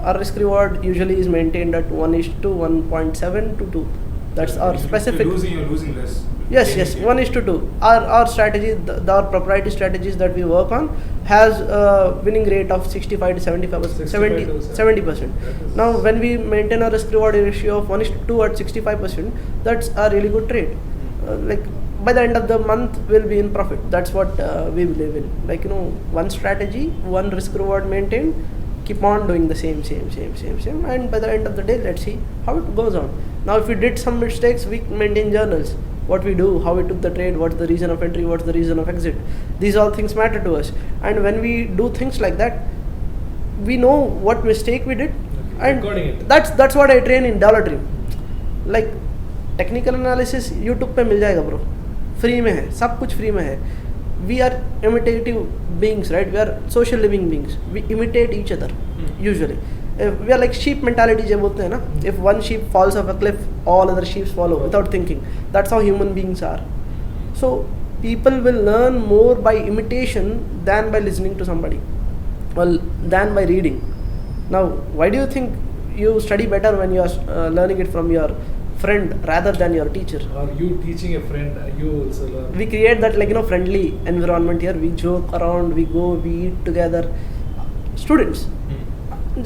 Our risk reward usually is maintained at 1:1, 1.7 to 2. That's our If specific. you're losing less. Yes, Gaining it. 1:2. Our strategy, our proprietary strategies that we work on has a winning rate of 65 to 75%, 70%. That is- Now, when we maintain a risk reward ratio of 1:2 at 65%, that's a really good trade. Like by the end of the month, we'll be in profit. That's what we believe in. Like, one strategy, one risk reward maintained. Keep on doing the same, and by the end of the day, let's see how it goes on. Now, if we did some mistakes, we maintain journals. What we do, how we took the trade, what's the reason of entry, what's the reason of exit. These all things matter to us. And when we do things like that, we know what mistake we did, Okay, and recording it. that's what I train in Dollar Dream. Like technical analysis YouTube पे मिल जाएगा bro, free में है, सब कुछ free में है. We are imitative beings, right? We are social living beings. We imitate each other usually. We are like sheep mentality जो बोलते हैं ना. If one sheep falls off a cliff, all other sheep follow without thinking. That's how human beings are. So people will learn more by imitation than by listening to somebody, well, than by reading. Now, why do you think you study better when you are learning it from your friend rather than your teacher? Or you teaching a friend, you also learn. We create that, like, friendly environment here. We joke around, we go, we eat together. Students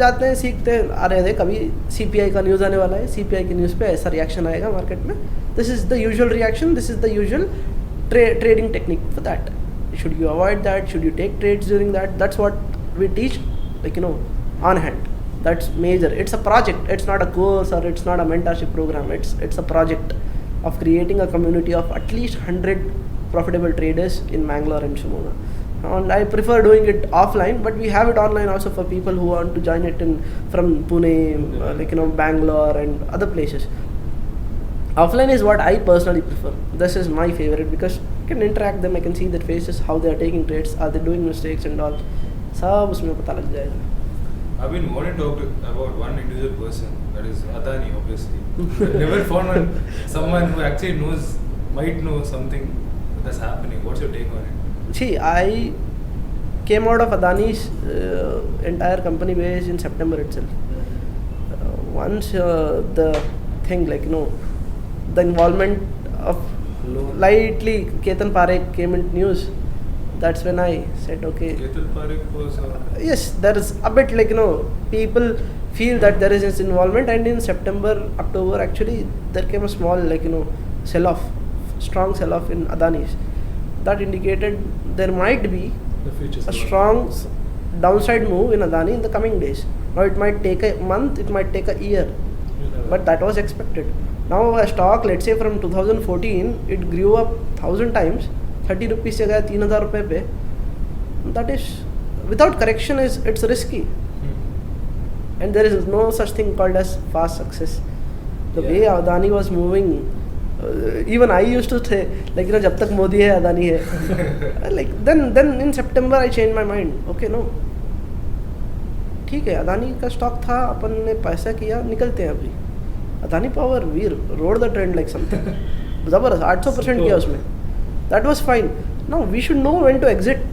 जाते हैं, सीखते हैं. अरे दे कभी CPI का news आने वाला है, CPI की न्यूज़ पे ऐसा रिएक्शन आएगा मार्केट में. This is the usual reaction, this is the usual trading technique for that. Should you avoid that? Should you take trades during that? That's what we teach, like, on hand. That's major. It's a project. It's not a course, or it's not a mentorship program. It's a project of creating a community of at least 100 profitable traders in Mangalore and Shimoga. And I prefer doing it offline, but we have it online also for people who want to join it from Pune, Bangalore and other places. Offline is what I personally prefer. This is my favorite because I can interact them, I can see their faces, how they are taking trades, are they doing mistakes and all. सब उसमें पता लग जाएगा. I've been wanting to talk about one individual person, that is Adani, obviously. I've never found someone who actually might know something that's happening. What's your take on it? See, came out of Adani's entire company base in September itself. Once the thing, like, the involvement of lightly Ketan Parekh came into news, that's when I said, okay. Ketan Parekh was. Yes, there is a bit, like, people feel that there is this involvement, and in September, October, actually, there came a small, like, sell-off, strong sell-off in Adani's. That indicated there might be The future a strong downside move in Adani in the coming days. Now it might take a month, it might take a year, but that was expected. Now a stock, let's say from 2014, it grew up 1,000 times, 30 rupees se gaya 3,000 rupees pe. That is, without correction, it's risky. And there is no such thing called as fast success. The way Adani was moving, even I used to say, like, jab tak Modi hai, Adani hai. Like, then in September I changed my mind. Okay, no. ठीक है, अदानी का stock था, अपन ने पैसा किया, निकलते हैं अभी. Adani power, we rode the trend like something. ज़बरदस्त 800% किया उसमें. That was fine. Now we should know when to exit.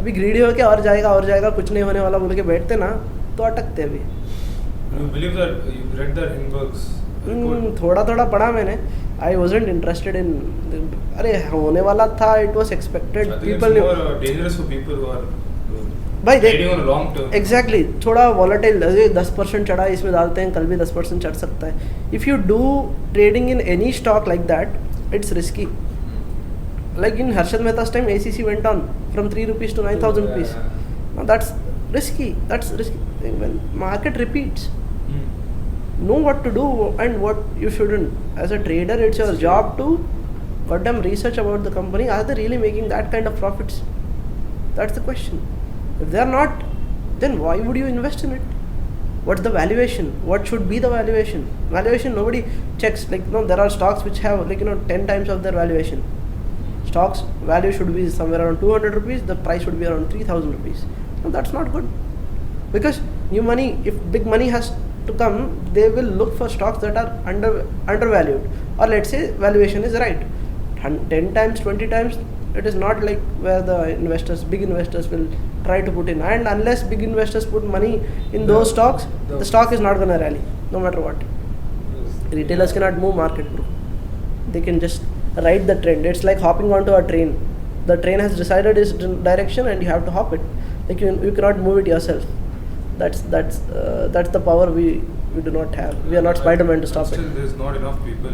अभी ग्रीडी होके और जाएगा, कुछ नहीं होने वाला बोल के बैठते ना, तो अटकते अभी. You believe that you read that Hindenburg's report? थोड़ा पढ़ा मैंने. I wasn't interested in. अरे होने वाला था, it was expected. I think People it's more dangerous for people who are भाई देख, trading on a long term. Exactly, थोड़ा वॉलेटाइल. 10% चढ़ा, इसमें डालते हैं, कल भी 10% चढ़ सकता है. If you do trading in any stock like that, it's risky. Like in Harshad Mehta's time, ACC went on from 3 rupees to 9,000 rupees. Now that's risky. When market repeats, know what to do and what you shouldn't. As a trader, it's your job to goddamn research about the company. Are they really making that kind of profits? That's the question. If they are not, then why would you invest in it? What's the valuation? What should be the valuation? Valuation, nobody checks. Like, there are stocks which have, like, 10 times of their valuation. Stocks value should be somewhere around 200 rupees, the price should be around 3,000 rupees. No, that's not good. Because new money, if big money has to come, they will look for stocks that are undervalued. Or let's say valuation is right. 10 times, 20 times, it is not like where the big investors will try to put in. And unless big investors put money in those stocks, the stock is not going to rally, no matter what. Retailers cannot move market, bro. They can just ride the trend. It's like hopping onto a train. The train has decided its direction and you have to hop it. Like, you cannot move it yourself. That's the power we do not have. We are not Spider-Man to stop Still, it. there's not enough people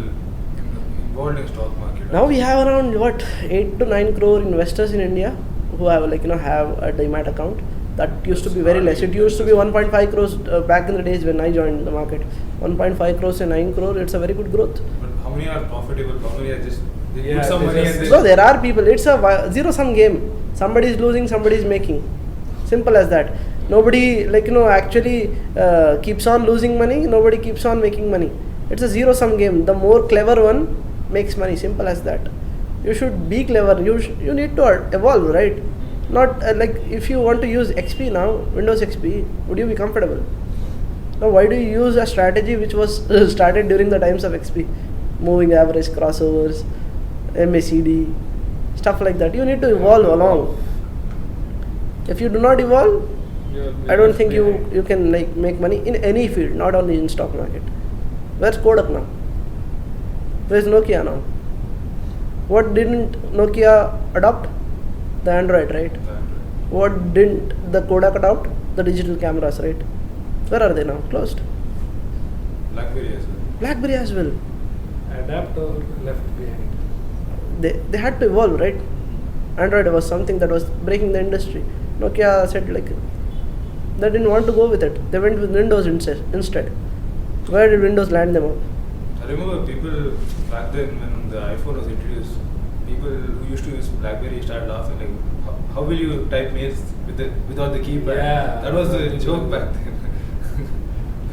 involved in stock market. Now we have around 8 to 9 crore investors in India who have have a Demat account. That used to be very less. It used to be 1.5 crores back in the days when I joined the market. 1.5 crores and 9 crore, it's a very good growth. But how many are profitable? How many are just they Yeah, put some they money just- and So there are people, it's a zero-sum game. Somebody is losing, somebody is making. Simple as that. Nobody, actually keeps on losing money, nobody keeps on making money. It's a zero-sum game. The more clever one makes money. Simple as that. You should be clever. You need to evolve, right? Not like if you want to use XP now, Windows XP, would you be comfortable? Now, why do you use a strategy which was started during the times of XP? Moving average, crossovers, MACD, stuff like that. You need to evolve along. If you do not evolve, I don't think you can make money in any field, not only in stock market. Where's Kodak now? Where's Nokia now? What didn't Nokia adopt? The Android, right? What didn't the Kodak adopt? The digital cameras, right? Where are they now? Closed. BlackBerry as well. BlackBerry as well. Adapt or left behind. They had to evolve, right? Android was something that was breaking the industry. Nokia said they didn't want to go with it. They went with Windows instead. Where did Windows land them up? I remember people back then when the iPhone was introduced, people who used to use BlackBerry started laughing like, how will you type mails without the keypad? Yeah. That was the joke back then.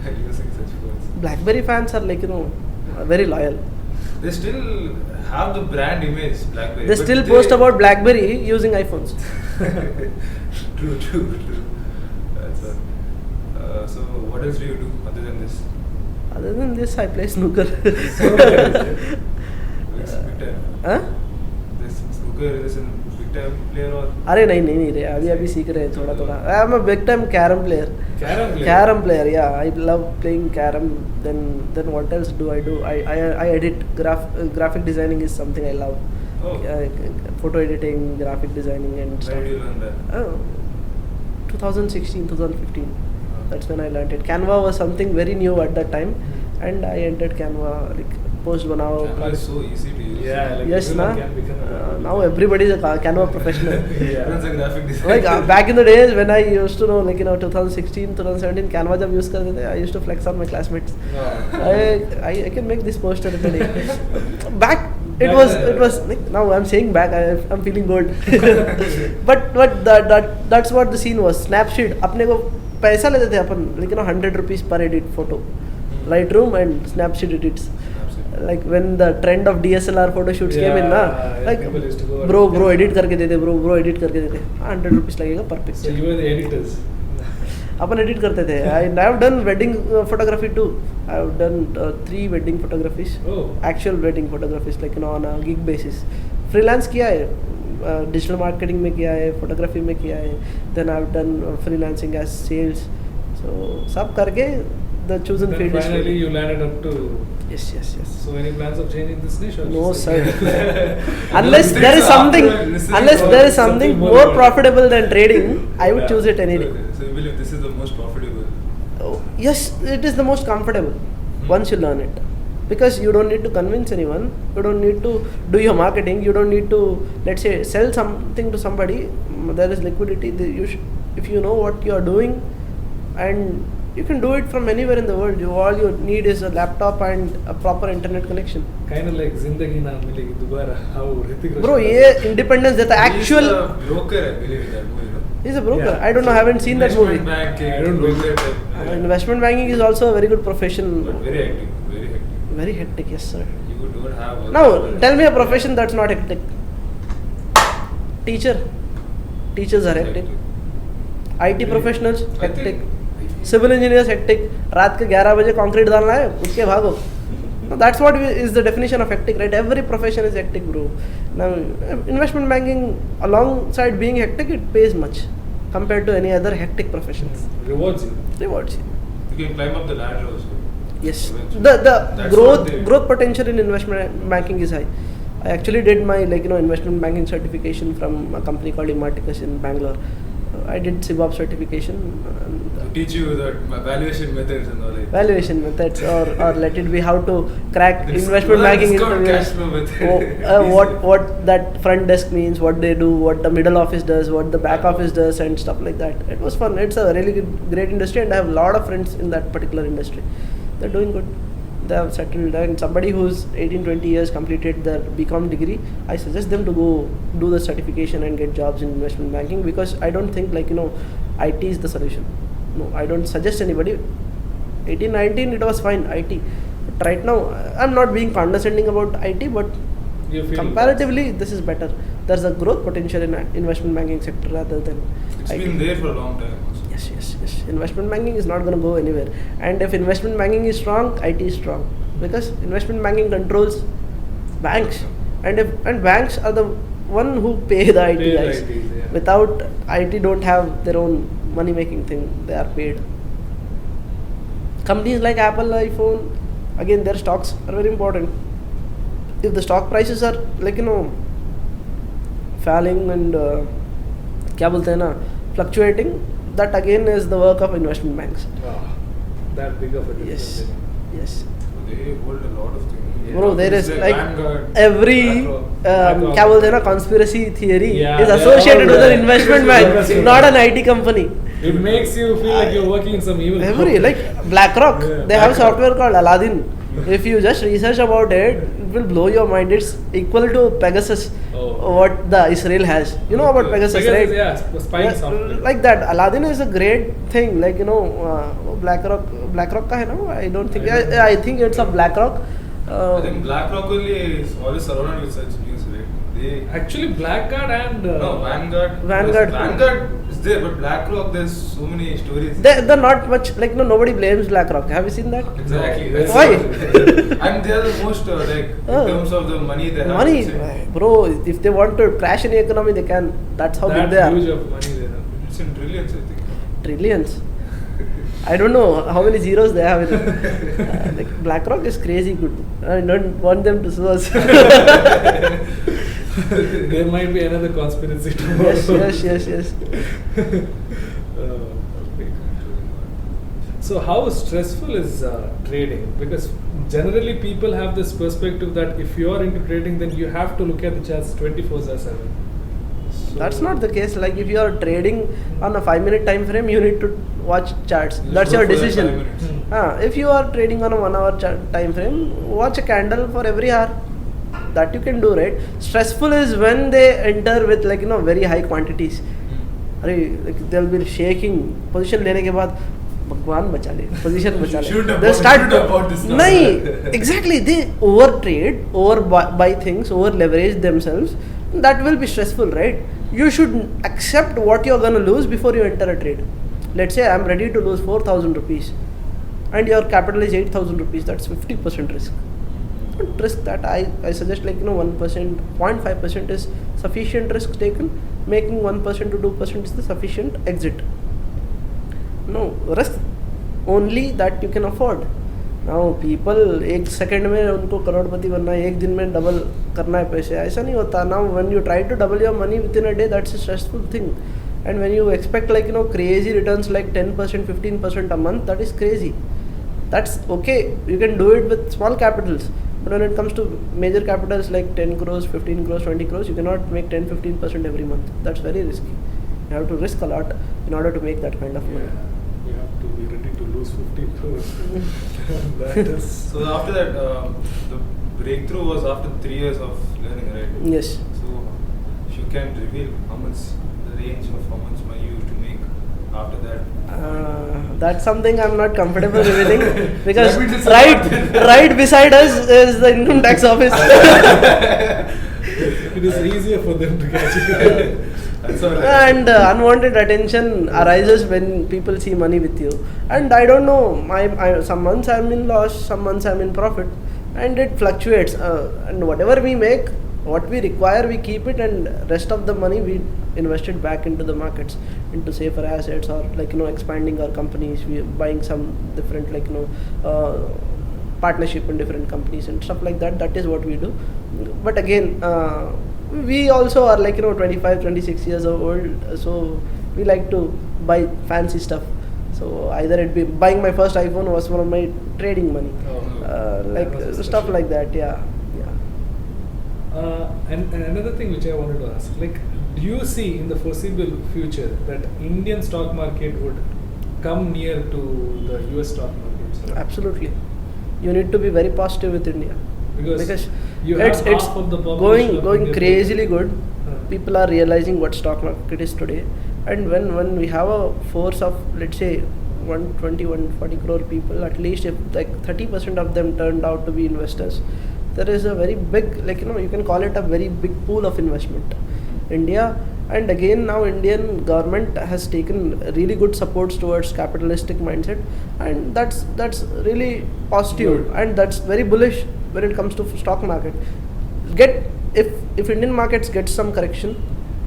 By using such phones. BlackBerry fans are very loyal. They still have the brand image BlackBerry. They but still post about BlackBerry using iPhones. True. That's all. So what else do you do other than this? Other than this, I play snooker. It's bitter. Huh? This snooker poker is a big time player or? अरे नहीं रे, अभी सीख रहे हैं थोड़ा. I am a big time carom player. Carom player? Carom player, yeah. I love playing carom. Then what else do I do? I edit. Graphic designing is something I love. Oh. Photo editing, graphic designing and Where stuff. did you learn that? 2016, 2015. That's when I learned it. Canva was something very new at that time, and I entered Canva, like post banao. Canva is so easy to use. Yeah, like Yes, na. everyone can become a Now everybody is a Canva professional. Yeah. Everyone's a graphic designer. Like back in the days when I used to know, like 2016, 2017, Canva जब use करते थे, I used to flex on my classmates. Oh. I can make this poster in a day. Back it was like, now I'm saying back, I'm feeling good. but that's what the scene was. Snapseed अपने को पैसा लेते थे अपन, लेकिन 100 rupees per edit photo. Lightroom and Snapseed edits. Like when the trend of DSLR photo shoots came in na, Yeah, like people used to go bro edit करके दे दे, bro edit करके दे दे, 100 rupees लगेगा per So picture. you were the editors. Upon edit करते थे. I have done wedding photography too. I have done 3 wedding photographies. Oh. Actual wedding photographies, like on a gig basis. Freelance किया है, digital marketing में किया है, photography में किया है. Then I have done freelancing as sales. So सब करके the chosen Then field is finally wedding. you landed up to. Yes. So any plans of changing this niche? Or No just- sir. Unless there is Something something more more important. profitable than trading, I would Yeah. choose it any day. So you believe this is the most profitable? Oh, yes, it is the most comfortable once you learn it, because you don't need to convince anyone, you don't need to do your marketing, you don't need to, let's say, sell something to somebody. There is liquidity. If you know what you are doing, and you can do it from anywhere in the world. All you need is a laptop and a proper internet connection. Kind of like Zindagi Na Milegi Dobara, how Hrithik Roshan. Bro, ये independence देता है. Actual, He's a broker, I believe, in that movie, no? he's a broker. Yeah. I don't know, I haven't seen that movie. Investment banking, I don't know. broker type. Yeah. Investment banking is also a very good profession. But very hectic. Very hectic, yes sir. You don't have. Now, tell me a profession that's not hectic. Teacher. Teachers are hectic. IT professionals, I hectic. think- Civil engineers, hectic. रात के 11 बजे concrete डालना है, उठ के भागो. No, that's what is the definition of hectic, right? Every profession is hectic, bro. Now, investment banking, alongside being hectic, it pays much compared to any other hectic professions. Rewards you. Rewards you. You can climb up the ladder also. Yes, Eventually. the That's growth what they- growth potential in investment banking is high. I actually did my investment banking certification from a company called Imarticus in Bangalore. I did CBOB certification. To teach you the valuation methods and all that. Valuation methods, or let it be how to crack This investment banking discount interviews. cash flow method. What that front desk means, what they do, what the middle office does, what the back office does, and stuff like that. It was fun. It's a really great industry, and I have a lot of friends in that particular industry. They're doing good. They have settled, and somebody who's 18-20 years completed their BCom degree, I suggest them to go do the certification and get jobs in investment banking, because I don't think IT is the solution. No, I don't suggest anybody. 18-19 it was fine, IT. But right now, I'm not being condescending about IT, but You feel comparatively this is better. There's a growth potential in investment banking sector rather than It's IT. been there for a long time also. Yes. Investment banking is not going to go anywhere. And if investment banking is strong, IT is strong, because investment banking controls banks, and banks are the one who pay the IT Pay the guys. ITs, yeah. Without IT, don't have their own money making thing. They are paid. Companies like Apple, iPhone, again their stocks are very important. If the stock prices are falling and क्या बोलते हैं ना, fluctuating, that again is the work of investment banks. Wow, that big of a difference. Yes. They hold a lot of things. Bro, there is It's like Vanguard. every BlackRock. क्या बोलते हैं ना, conspiracy theory Yeah, is they're associated all with an there. investment Yes, bank, yes. not an IT company. It makes you feel like you're working in some evil. Every company. like BlackRock, Yeah, they have BlackRock. software called Aladdin. If you just research about it, it will blow your mind. It's equal to Pegasus, Oh. what the Israel has. You know about Pegasus, right? Yeah, spying software. Like that. Aladdin is a great thing. Like BlackRock का है ना? I don't think. I think it's a BlackRock. I think BlackRock only is always surrounded with such news, right? They Actually, Blackguard and no Vanguard. Vanguard. Vanguard is there, but BlackRock, there's so many stories. They're not much like nobody blames BlackRock. Have you seen that? Exactly. No, That's why? And they are the most in terms of the money they have. Money, it's in- bro. If they want to crash any economy, they can. That's how big they that are. huge of money they have. It's in trillions, I think. Trillions. I don't know how many zeros they have in it. Like BlackRock is crazy good. I don't want them to sue us. There might be another conspiracy tomorrow. yes. Okay. So how stressful is trading? Because generally people have this perspective that if you are into trading, then you have to look at the charts 24/7. So That's not the case. Like if you are trading on a 5-minute time frame, you need to watch charts. You That's should your for that decision. 5 minutes. If you are trading on a 1 hour time frame, watch a candle for every hour. That you can do, right? Stressful is when they enter with very high quantities. अरे they'll be shaking. Position लेने के बाद भगवान बचा ले, position बचा ले. Shouldn't have They bought- start. shouldn't have bought this now. नहीं, exactly. They overtrade, buy things, over leverage themselves. That will be stressful, right? You should accept what you're gonna lose before you enter a trade. Let's say I'm ready to lose 4,000 rupees, and your capital is 8,000 rupees. That's 50% risk. Don't risk that. I suggest 1%, 0.5% is sufficient risk taken. Making 1% to 2% is the sufficient exit. No, risk only that you can afford. Now people एक second में उनको करोड़पति बनना है, एक दिन में double करना है पैसे, ऐसा नहीं होता. Now when you try to double your money within a day, that's a stressful thing. And when you expect crazy returns like 10%, 15% a month, that is crazy. That's okay. You can do it with small capitals. But when it comes to major capitals like 10 crores, 15 crores, 20 crores, you cannot make 10-15% every month. That's very risky. You have to risk a lot in order to make that kind of money. You have to be ready to lose 50 crores. That is. So after that, the breakthrough was after 3 years of learning, right? Yes. So if you can reveal how much, the range of how much money you used to make after that. That's something I'm not comfortable revealing because Let me just- right beside us is the income tax office. It is easier for them to catch you. That's all right. And unwanted attention arises when people see money with you. And I don't know, some months I'm in loss, some months I'm in profit, and it fluctuates. And whatever we make, what we require, we keep it, and rest of the money we invest it back into the markets, into safer assets, or expanding our companies. We buying some different partnership in different companies and stuff like that. That is what we do. But again, we also are 25, 26 years old, so we like to buy fancy stuff. So either it be buying my first iPhone was one of my trading money, That was a stuff special. like that. Yeah. And another thing which I wanted to ask, do you see in the foreseeable future that Indian stock market would come near to the US stock market? Absolutely. You need to be very positive with India. Because you it's have it's half of the population of going India crazily good. Uh. People are realizing what stock market is today, and when we have a force of, let's say, 120, 140 crore people, at least if 30% of them turned out to be investors, there is a very big, you can call it a very big pool of investment. India, and again now Indian government has taken really good supports towards capitalistic mindset, and that's really positive, Good. and that's very bullish when it comes to stock market. If Indian markets get some correction,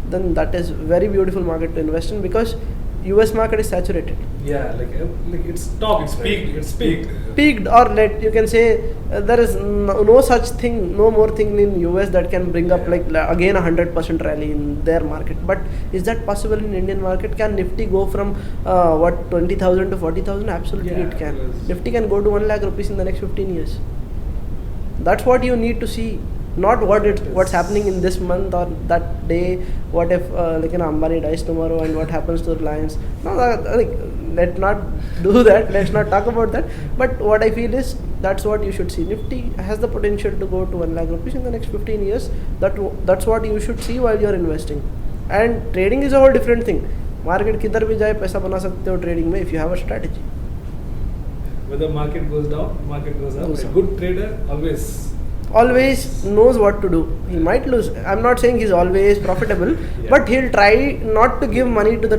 then that is very beautiful market to invest in, because US market is saturated, Yeah, it's top. It's peaked. It's peaked. peaked, or there you can say there is no such thing, no more thing in US that can bring up again 100% rally in their market. But is that possible in Indian market? Can Nifty go from 20,000 to 40,000? Absolutely, Yeah, it can. because- Nifty can go to 1 lakh rupees in the next 15 years. That's what you need to see, not what's happening in this month or that day. What if Ambani dies tomorrow and what happens to Reliance? No, let's not do that. Let's not talk about that. But what I feel is that's what you should see. Nifty has the potential to go to 1 lakh rupees in the next 15 years. That's what you should see while you're investing. And trading is a whole different thing. Market किधर भी जाए पैसा बना सकते हो trading में, if you have a strategy. Whether market goes down, market goes up. Goes A up. good trader always always knows what to do. He might lose. I'm not saying he's always profitable, Yeah. but he'll try not to give money to the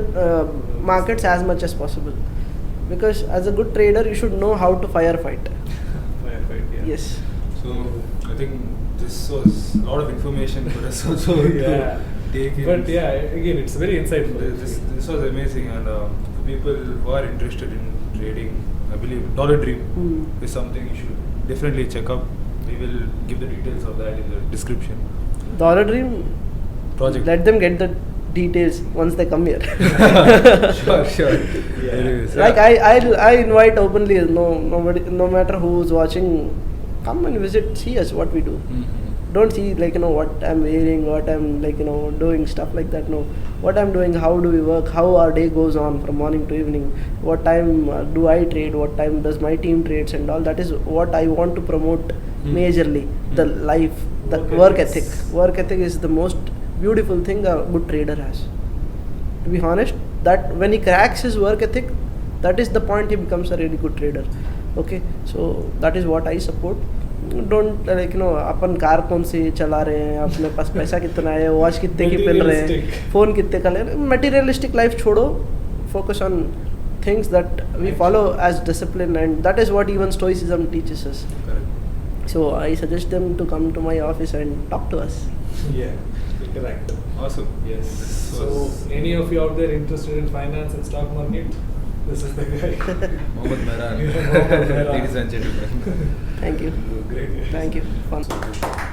markets as much as possible. Because as a good trader, you should know how to firefight. Firefight, yeah. Yes. So I think this was a lot of information for us also Yeah. to take in. But yeah, again, it's very insightful. This was amazing, and for people who are interested in trading, I believe Dollar Dream is something you should definitely check up. We will give the details of that in the description. Dollar Dream, Project. let them get the details once they come here. Sure. Yeah. Anyways, Like I invite openly. Nobody, no matter who's watching, come and visit, see us, what we do. Don't see like what I'm wearing, what I'm doing, stuff like that. No, what I'm doing, how do we work, how our day goes on from morning to evening, what time do I trade, what time does my team trades and all. That is what I want to promote majorly. The life, the work ethic. Work ethic is the most beautiful thing a good trader has. To be honest, that when he cracks his work ethic, that is the point he becomes a really good trader. Okay, so that is what I support. Don't upon car कौन सी चला रहे हैं, अपने पास पैसा कितना है, watch कितने की पहन रहे हैं, फोन कितने का ले रहे हैं. Materialistic life छोड़ो, focus on things that we follow as discipline, and that is what even Stoicism teaches us. Correct. So I suggest them to come to my office and talk to us. Yeah, interact. Awesome. Yes. This So, was any of you out there interested in finance and stock market, this is the guy. Mohammed Mehran. Mohammed Mehran. Ladies and gentlemen. Thank you. Great. Thank you. Fun.